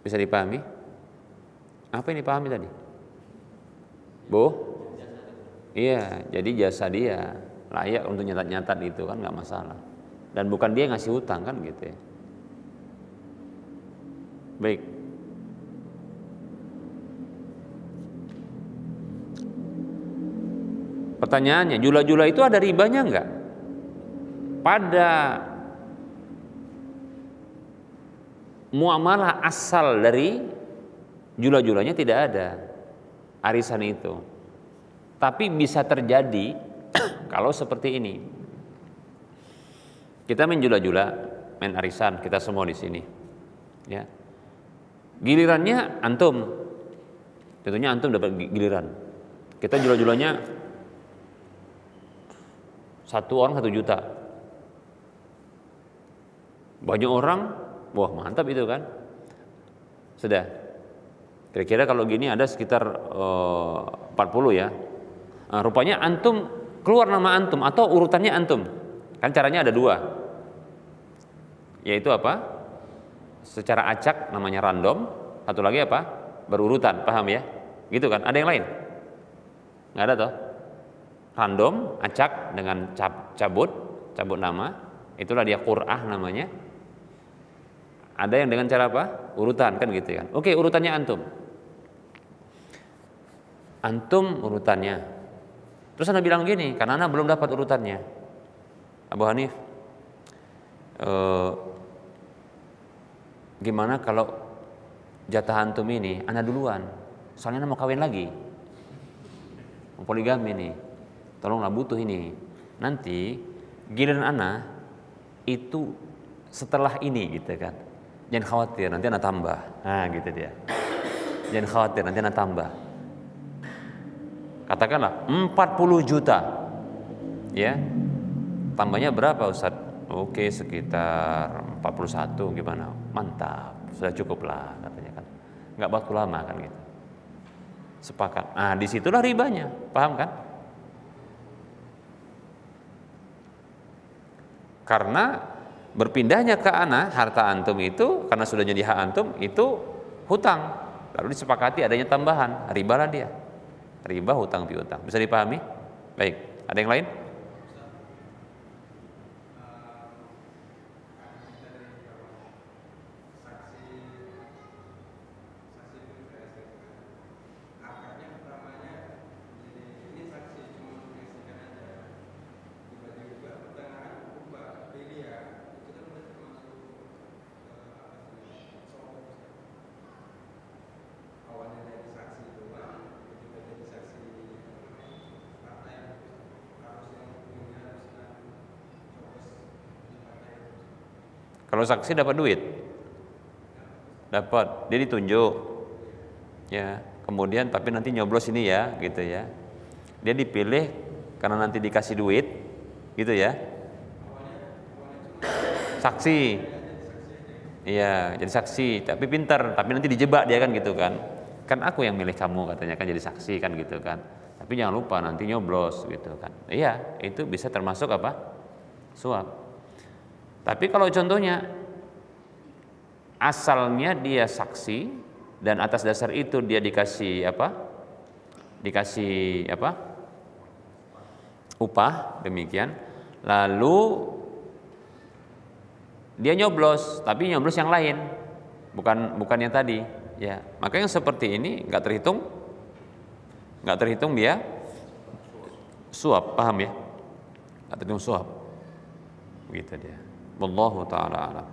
Bisa dipahami? Apa yang dipahami tadi? Bu? Iya, jadi jasa dia layak untuk nyatat-nyatat itu kan nggak masalah. Dan bukan dia yang ngasih hutang kan gitu ya. Baik. Pertanyaannya, jula-jula itu ada ribanya enggak? Pada muamalah asal dari jula-julanya tidak ada arisan itu. Tapi bisa terjadi kalau seperti ini. Kita main jula-jula, main arisan, kita semua di sini. Ya. Gilirannya antum. Tentunya antum dapat giliran. Kita jula-julanya 1 orang 1 juta. Banyak orang, wah mantap itu kan. Sudah. Kira-kira kalau gini ada sekitar 40 ya. Nah, rupanya antum keluar nama antum atau urutannya antum. Kan caranya ada 2. Yaitu apa? Secara acak namanya random, satu lagi apa? Berurutan, paham ya? Gitu kan? Ada yang lain? Nggak ada toh? Random, acak dengan cabut nama, itulah dia qur'ah namanya. Ada yang dengan cara apa? Urutan kan gitu kan. Oke, urutannya antum. Antum urutannya. Terus Anda bilang gini, karena Anda belum dapat urutannya. Abu Hanif, gimana kalau jatah antum ini Anda duluan? Soalnya Anda mau kawin lagi. Mau poligami nih. Tolonglah butuh ini. Nanti giliran Anda itu setelah ini gitu kan. Jangan khawatir, nanti Anda tambah. Nah, gitu dia. Jangan khawatir, nanti Anda tambah. Katakanlah 40 juta. Ya. Tambahnya berapa Ustaz? Oke, sekitar 41 gimana? Mantap, sudah cukup lah katanya kan. Enggak waktu lama kan gitu. Sepakat. Nah, disitulah ribanya, paham kan? Karena berpindahnya ke ana harta antum itu karena sudah jadi hak antum itu hutang. Lalu disepakati adanya tambahan, ribalah dia. Riba hutang piutang. Bisa dipahami? Baik. Ada yang lain? Kalau saksi dapat duit, dapat, dia ditunjuk, ya. Kemudian tapi nanti nyoblos ini ya, gitu ya. Dia dipilih karena nanti dikasih duit, gitu ya. Saksi, iya, jadi saksi. Tapi pintar, tapi nanti dijebak dia kan gitu kan. Kan aku yang milih kamu katanya kan jadi saksi kan gitu kan. Tapi jangan lupa nanti nyoblos gitu kan. Iya, itu bisa termasuk apa? Suap. Tapi kalau contohnya asalnya dia saksi dan atas dasar itu dia dikasih apa? Dikasih apa? Upah demikian. Lalu dia nyoblos, tapi nyoblos yang lain, bukan yang tadi. Ya, maka yang seperti ini nggak terhitung dia suap, paham ya? Nggak terhitung suap, begitu dia. Wallahu ta'ala alam.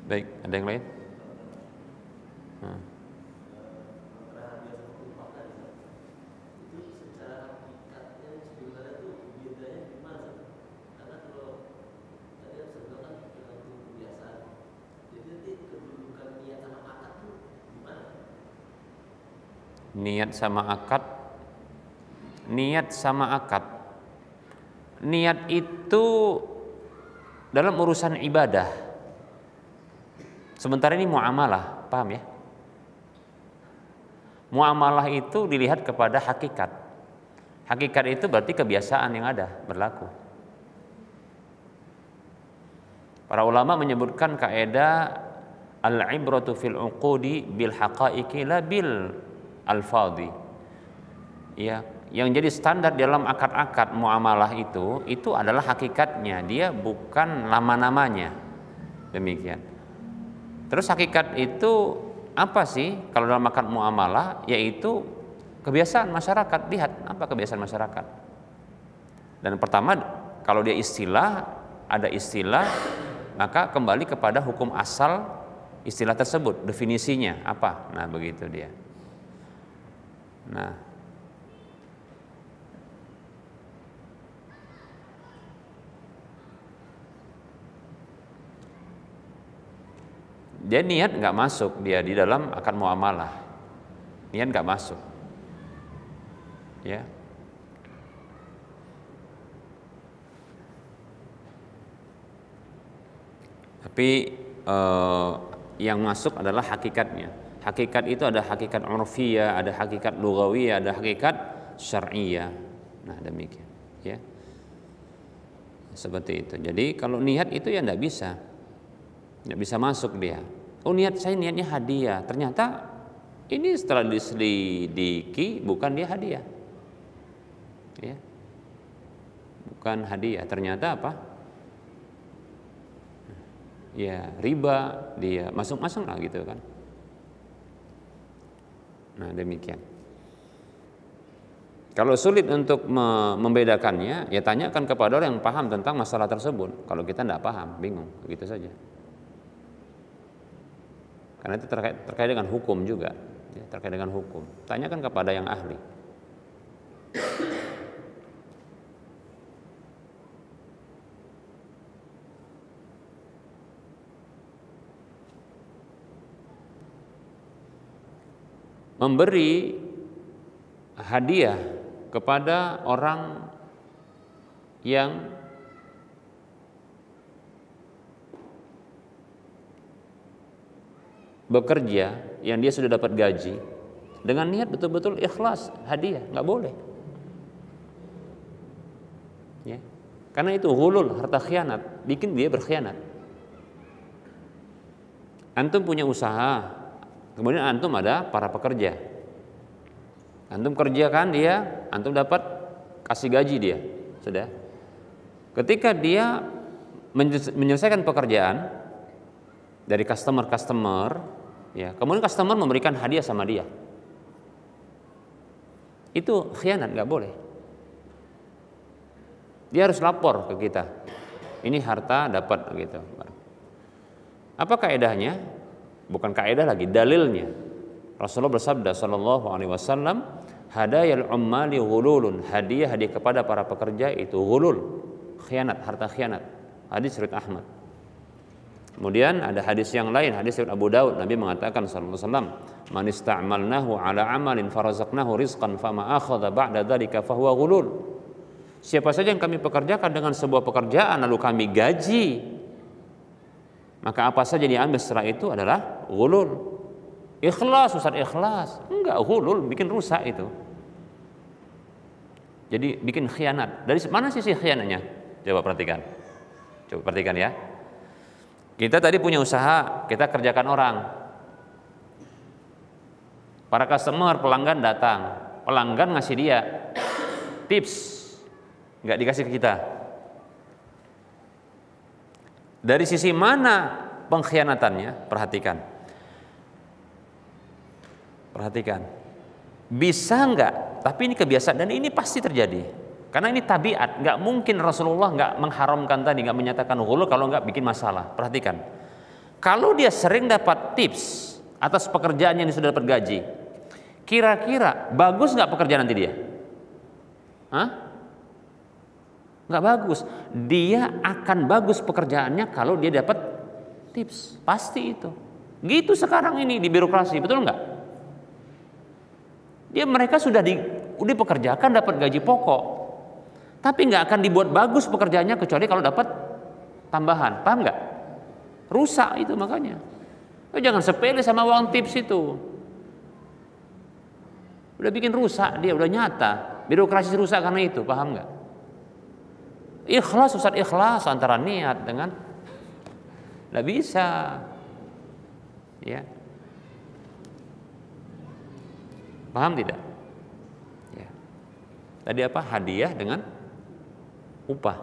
Baik, ada yang lain? Niat sama akad niat itu dalam urusan ibadah. Sementara ini muamalah, paham ya? Muamalah itu dilihat kepada hakikat. Hakikat itu berarti kebiasaan yang ada berlaku. Para ulama menyebutkan kaidah al-ibratu fil uqudi bil haqaiqi la bil alfadhi. Ya, yang jadi standar dalam akad-akad muamalah itu adalah hakikatnya, dia bukan nama-namanya. Demikian. Terus hakikat itu apa sih kalau dalam akad muamalah? Yaitu kebiasaan masyarakat. Lihat apa kebiasaan masyarakat. Dan pertama, kalau dia ada istilah, maka kembali kepada hukum asal istilah tersebut, definisinya apa. Nah, begitu dia. Nah, dia niat nggak masuk dia di dalam akad muamalah. Niat nggak masuk. Ya. Tapi yang masuk adalah hakikatnya. Hakikat itu ada hakikat urfiyah, ada hakikat lughawiyah, ada hakikat syar'iyyah. Nah, demikian, ya. Seperti itu. Jadi kalau niat itu ya enggak bisa masuk dia. Oh, saya niatnya hadiah. Ternyata ini setelah diselidiki bukan dia hadiah. Ya. Bukan hadiah. Ternyata apa? Ya riba, dia masuk-masuk lah gitu kan. Nah, demikian. Kalau sulit untuk membedakannya, ya tanyakan kepada orang yang paham tentang masalah tersebut. Kalau kita tidak paham, bingung, begitu saja. Karena itu terkait dengan hukum juga, ya, terkait dengan hukum. Tanyakan kepada yang ahli. Memberi hadiah kepada orang yang bekerja, yang dia sudah dapat gaji, dengan niat betul-betul ikhlas hadiah, nggak boleh. Ya. Karena itu ghulul, harta khianat, bikin dia berkhianat. Antum punya usaha, kemudian antum ada para pekerja. Antum kerjakan dia, antum dapat kasih gaji dia, sudah. Ketika dia menyelesaikan pekerjaan dari customer, ya, kemudian customer memberikan hadiah sama dia, itu khianat, nggak boleh. Dia harus lapor ke kita, ini harta dapat gitu. Apa kaedahnya? Bukan kaedah lagi, dalilnya. Rasulullah bersabda sallallahu alaihi wasallam, hadayal ummali ghululun, hadiah kepada para pekerja itu ghulul, khianat, harta khianat. Hadis riwayat Ahmad. Kemudian ada hadis yang lain, hadis riwayat Abu Daud, Nabi mengatakan sallallahu alaihi wasallam, man ista'malnahu ala amalin farazaqnahu rizqan fama akhadha ba'da dzalika fahuwa ghulul. Siapa saja yang kami pekerjakan dengan sebuah pekerjaan lalu kami gaji, maka apa saja diambil setelah itu adalah ghulul. Ikhlas, Ustaz, ikhlas. Enggak, ghulul, bikin rusak itu. Jadi bikin khianat. Dari mana sisi khianatnya? Coba perhatikan. Ya. Kita tadi punya usaha, kita kerjakan orang. Para customer, pelanggan datang. Pelanggan ngasih dia tips. Enggak dikasih ke kita. Dari sisi mana pengkhianatannya? Perhatikan. Bisa enggak? Tapi ini kebiasaan dan ini pasti terjadi. Karena ini tabiat. Enggak mungkin Rasulullah enggak mengharamkan tadi, enggak menyatakan ghulul kalau enggak bikin masalah. Perhatikan. Kalau dia sering dapat tips atas pekerjaan yang sudah dapat gaji, kira-kira bagus enggak pekerjaan nanti dia? Enggak bagus. Dia akan bagus pekerjaannya kalau dia dapat tips. Pasti itu. Gitu sekarang ini di birokrasi, betul enggak? Mereka sudah dipekerjakan dapat gaji pokok. Tapi nggak akan dibuat bagus pekerjaannya kecuali kalau dapat tambahan. Paham nggak? Rusak itu makanya. Jangan sepele sama uang tips itu. Udah bikin rusak dia, udah nyata. Birokrasi rusak karena itu, paham nggak? Ikhlas, Ustaz, ikhlas antara niat dengan nggak bisa. Ya. Paham tidak? Ya. Tadi apa? Hadiah dengan upah.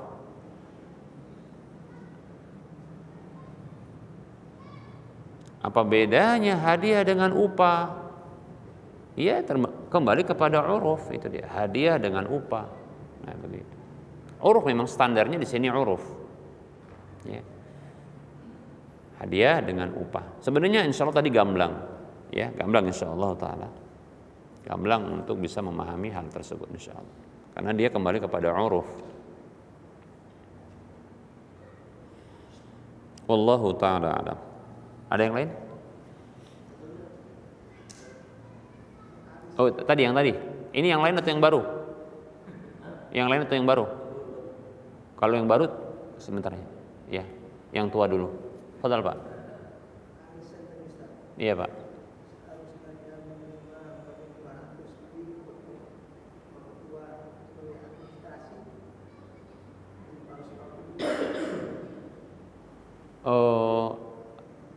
Apa bedanya hadiah dengan upah? Ya, kembali kepada uruf itu dia, hadiah dengan upah. Nah, begitu. Uruf memang standarnya di sini uruf. Ya. Hadiah dengan upah. Sebenarnya insya Allah tadi gamblang, ya, gamblang insya Allah taala. Gamblang untuk bisa memahami hal tersebut insya Allah. Karena dia kembali kepada uruf. Wallahu taala alam. Ada yang lain? Oh, tadi yang tadi. Ini yang lain atau yang baru? Yang lain atau yang baru? Kalau yang baru sebentar ya. Yang tua dulu. Fadhal, Pak. Iya, Pak.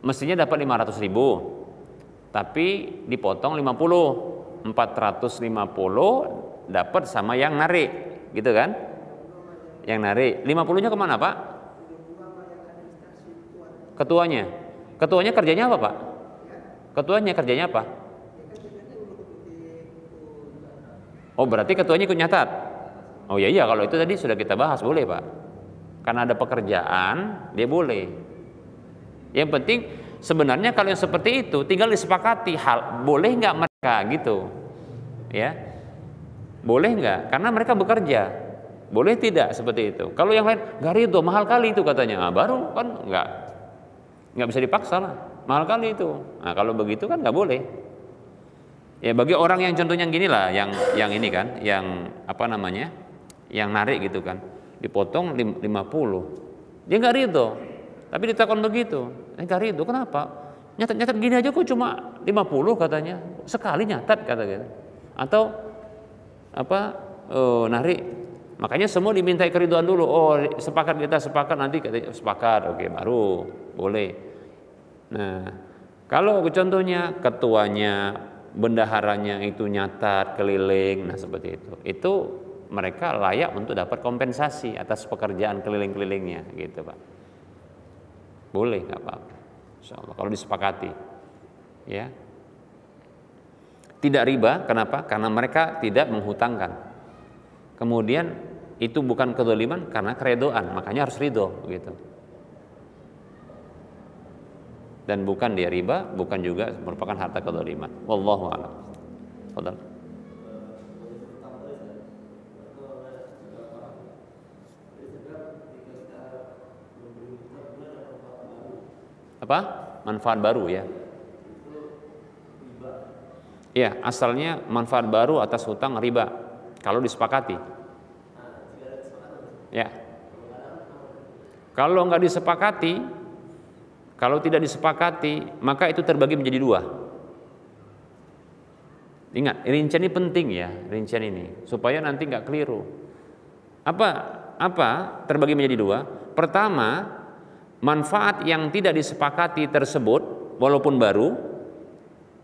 Mestinya dapat 500.000, tapi dipotong 50, 450 dapat sama yang narik, gitu kan? Yang narik 50-nya kemana, Pak? Ketuanya kerjanya apa, Pak? Ketuanya kerjanya apa? Oh, berarti ketuanya ikut nyatat. Oh iya, kalau itu tadi sudah kita bahas, boleh, Pak. Karena ada pekerjaan, dia boleh. Yang penting sebenarnya kalau yang seperti itu tinggal disepakati hal boleh nggak mereka gitu, ya, boleh nggak? Karena mereka bekerja, boleh tidak seperti itu. Kalau yang lain nggak ridho, mahal kali itu katanya, nah, baru kan nggak bisa dipaksa lah, mahal kali itu. Nah kalau begitu kan nggak boleh. Ya bagi orang yang contohnya gini lah, yang ini kan, yang apa namanya, yang narik gitu kan, dipotong 50, dia nggak ridho. Tapi ditakon begitu, nggak ridho, kenapa? Nyatat gini aja kok cuma 50 katanya, sekali nyatat katanya. Atau apa, narik, makanya semua dimintai keriduan dulu. Oh sepakat, kita sepakat, nanti kita sepakat, oke baru boleh. Nah kalau contohnya ketuanya, bendaharanya itu nyatat keliling, nah seperti itu mereka layak untuk dapat kompensasi atas pekerjaan keliling-kelilingnya gitu, Pak. Boleh, nggak apa-apa, insyaallah kalau disepakati, ya. Tidak riba, kenapa? Karena mereka tidak menghutangkan. Kemudian itu bukan kedzaliman karena keredoan, makanya harus ridho, gitu. Dan bukan dia riba, bukan juga merupakan harta kedzaliman. Wallahu a'lam. Fadhal. Apa? Manfaat baru ya. Ya, asalnya manfaat baru atas hutang riba kalau disepakati. Ya. Kalau nggak disepakati, kalau tidak disepakati, maka itu terbagi menjadi dua. Ingat, rincian ini penting ya, rincian ini supaya nanti nggak keliru. Apa terbagi menjadi dua? Pertama, manfaat yang tidak disepakati tersebut walaupun baru,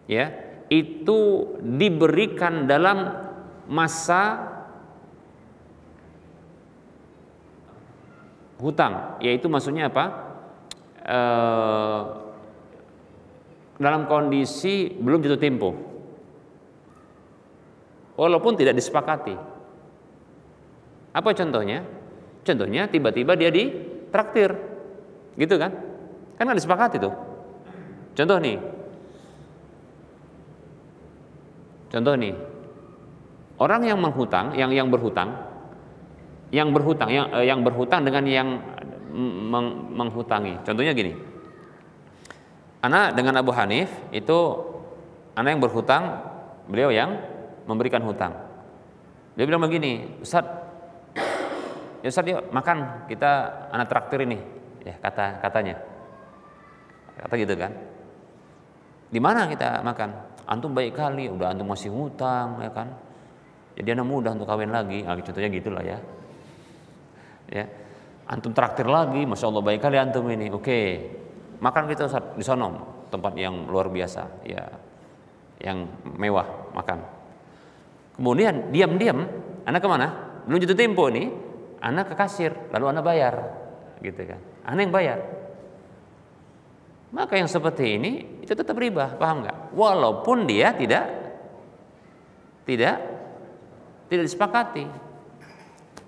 ya, itu diberikan dalam masa hutang, yaitu maksudnya apa? Dalam kondisi belum jatuh tempo, walaupun tidak disepakati. Apa contohnya? Contohnya tiba-tiba dia ditraktir. Gitu kan? Kan nggak disepakati tuh. Contoh nih, orang yang menghutang, yang berhutang dengan yang menghutangi. Contohnya gini, ana dengan Abu Hanif itu, ana yang berhutang, beliau yang memberikan hutang. Dia bilang begini, Ustaz, ya Ustaz yuk makan, kita anak traktir ini, ya katanya, kata gitu kan. Di mana kita makan? Antum baik kali, udah antum masih hutang, ya kan. Jadi anak mudah untuk kawin lagi, contohnya gitulah ya. Ya, antum traktir lagi, masya Allah baik kali antum ini. Oke, makan kita Ustaz di sono, tempat yang luar biasa, ya, yang mewah makan. Kemudian diam-diam, anak kemana? Belum jatuh tempo nih, anak ke kasir, lalu anak bayar, gitu kan? Anak yang bayar. Maka yang seperti ini itu tetap riba, paham nggak? Walaupun dia tidak disepakati.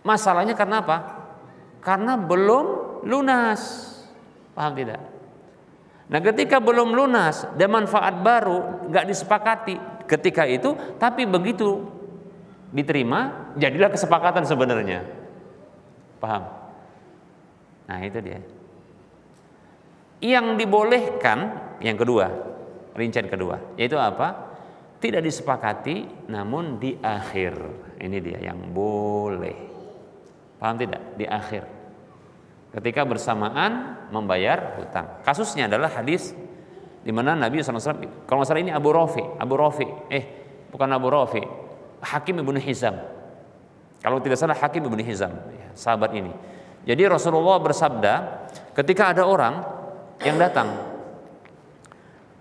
Masalahnya karena apa? Karena belum lunas, paham tidak? Nah, ketika belum lunas dan manfaat baru nggak disepakati ketika itu, tapi begitu diterima, jadilah kesepakatan sebenarnya, paham? Nah, itu dia. Yang dibolehkan yang kedua, rincian kedua, yaitu apa? Tidak disepakati namun di akhir. Ini dia yang boleh. Paham tidak? Di akhir. Ketika bersamaan membayar hutang. Kasusnya adalah hadis di mana Nabi SAW, kalau nggak salah ini Abu Rafi, bukan Abu Rafi, Hakim ibn Hizam. Kalau tidak salah Hakim ibn Hizam, sahabat ini. Jadi Rasulullah bersabda, ketika ada orang yang datang,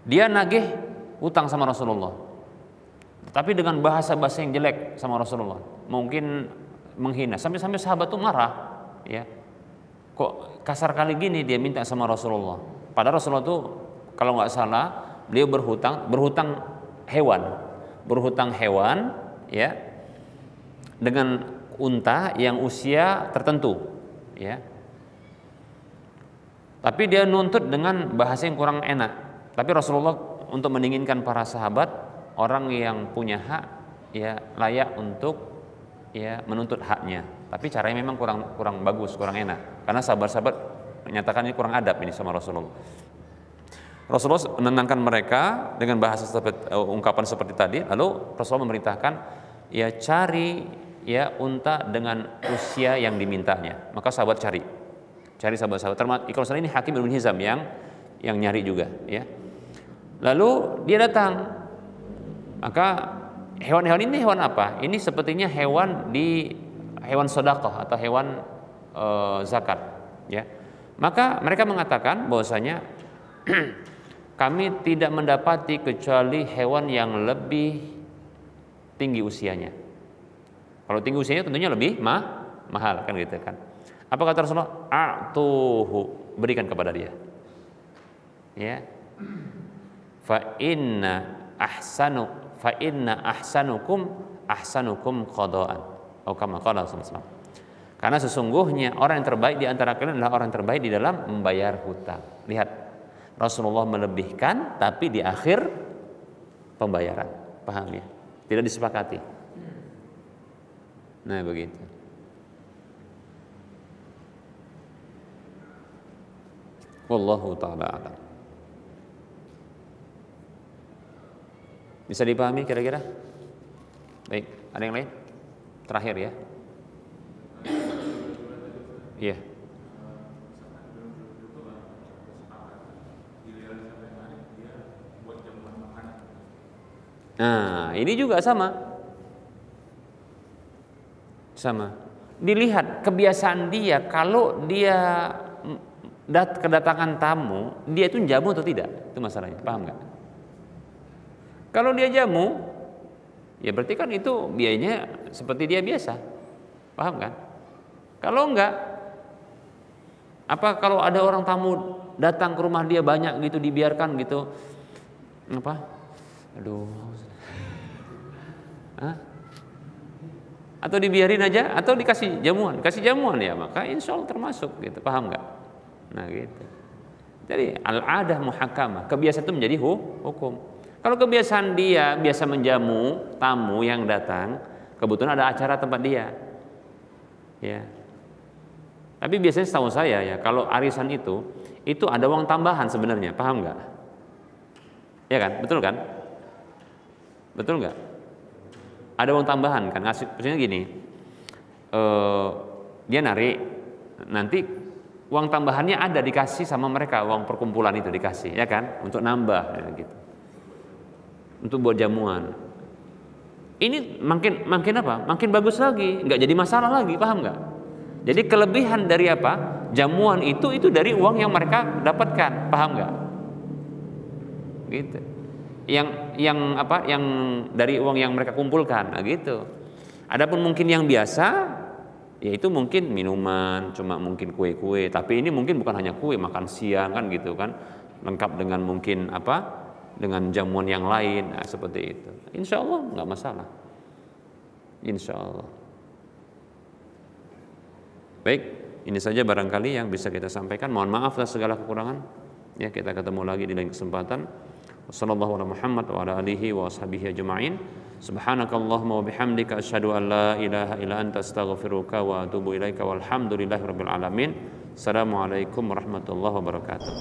dia nagih hutang sama Rasulullah, tapi dengan bahasa-bahasa yang jelek sama Rasulullah, mungkin menghina, sampai sahabat tuh marah, ya, kok kasar kali gini dia minta sama Rasulullah. Padahal Rasulullah tuh kalau nggak salah beliau berhutang hewan, ya, dengan unta yang usia tertentu, ya. Tapi dia nuntut dengan bahasa yang kurang enak. Tapi Rasulullah untuk mendinginkan para sahabat, orang yang punya hak, ya, layak untuk, ya, menuntut haknya. Tapi caranya memang kurang bagus, kurang enak. Karena sahabat-sahabat menyatakan ini kurang adab ini sama Rasulullah. Rasulullah menenangkan mereka dengan bahasa seperti ungkapan seperti tadi. Lalu Rasulullah memerintahkan, ya, cari, ya, unta dengan usia yang dimintanya. Maka sahabat cari sahabat-sahabat. Kalau salah ini Hakim bin Hizam yang nyari juga, ya. Lalu dia datang. Maka hewan-hewan ini hewan apa? Ini sepertinya hewan sedekah atau hewan zakat, ya. Maka mereka mengatakan bahwasanya kami tidak mendapati kecuali hewan yang lebih tinggi usianya. Kalau tinggi usianya tentunya lebih mahal, kan gitu kan. Apa kata Rasulullah? A'tuhu, berikan kepada dia. Ya. Fa inna ahsanukum qada'an. Atau kama qala Rasulullah. Karena sesungguhnya orang yang terbaik di antara kalian adalah orang yang terbaik di dalam membayar hutang. Lihat, Rasulullah melebihkan tapi di akhir pembayaran. Paham ya? Tidak disepakati. Nah, begitu. Wallahu ta'ala a'lam. Bisa dipahami kira-kira? Baik, ada yang lain? Terakhir ya. Iya. Nah, ini juga sama. Dilihat kebiasaan dia, kalau dia kedatangan tamu, dia itu jamu atau tidak? Itu masalahnya, paham nggak? Kalau dia jamu, ya berarti kan itu biayanya seperti dia biasa, paham kan? Kalau enggak, apa kalau ada orang tamu datang ke rumah dia banyak gitu, dibiarkan gitu, apa? Aduh, atau dibiarin aja, atau dikasih jamuan ya, maka insya Allah termasuk gitu, paham nggak? Nah gitu. Jadi al-adah muhakamah, kebiasaan itu menjadi hukum. Kalau kebiasaan dia biasa menjamu tamu yang datang, kebetulan ada acara tempat dia, ya. Tapi biasanya setahu saya ya, kalau arisan itu ada uang tambahan sebenarnya, paham nggak? Ya kan, betul kan? Betul nggak? Ada uang tambahan kan? Maksudnya gini, dia narik, nanti uang tambahannya ada dikasih sama mereka, uang perkumpulan itu dikasih, ya kan, untuk nambah, ya, gitu, untuk buat jamuan. Ini makin apa? Makin bagus lagi, nggak jadi masalah lagi, paham nggak? Jadi kelebihan dari apa? Jamuan itu dari uang yang mereka dapatkan, paham nggak? Gitu. Yang apa? Yang dari uang yang mereka kumpulkan, nah gitu. Adapun mungkin yang biasa, yaitu mungkin minuman, cuma mungkin kue-kue. Tapi ini mungkin bukan hanya kue, makan siang kan gitu kan, lengkap dengan mungkin apa? Dengan jamuan yang lain, nah, seperti itu. Insya Allah nggak masalah. Insya Allah. Baik, ini saja barangkali yang bisa kita sampaikan. Mohon maaf atas segala kekurangan. Ya, kita ketemu lagi di lain kesempatan. Wassallallahu ala Muhammad wa ala alihi wa ashabihi ajma'in. Subhanakallahumma wa bihamdika asyhadu an la ilaha illa anta astaghfiruka wa atubu ilaika walhamdulillahirabbil alamin. Assalamualaikum warahmatullahi wabarakatuh.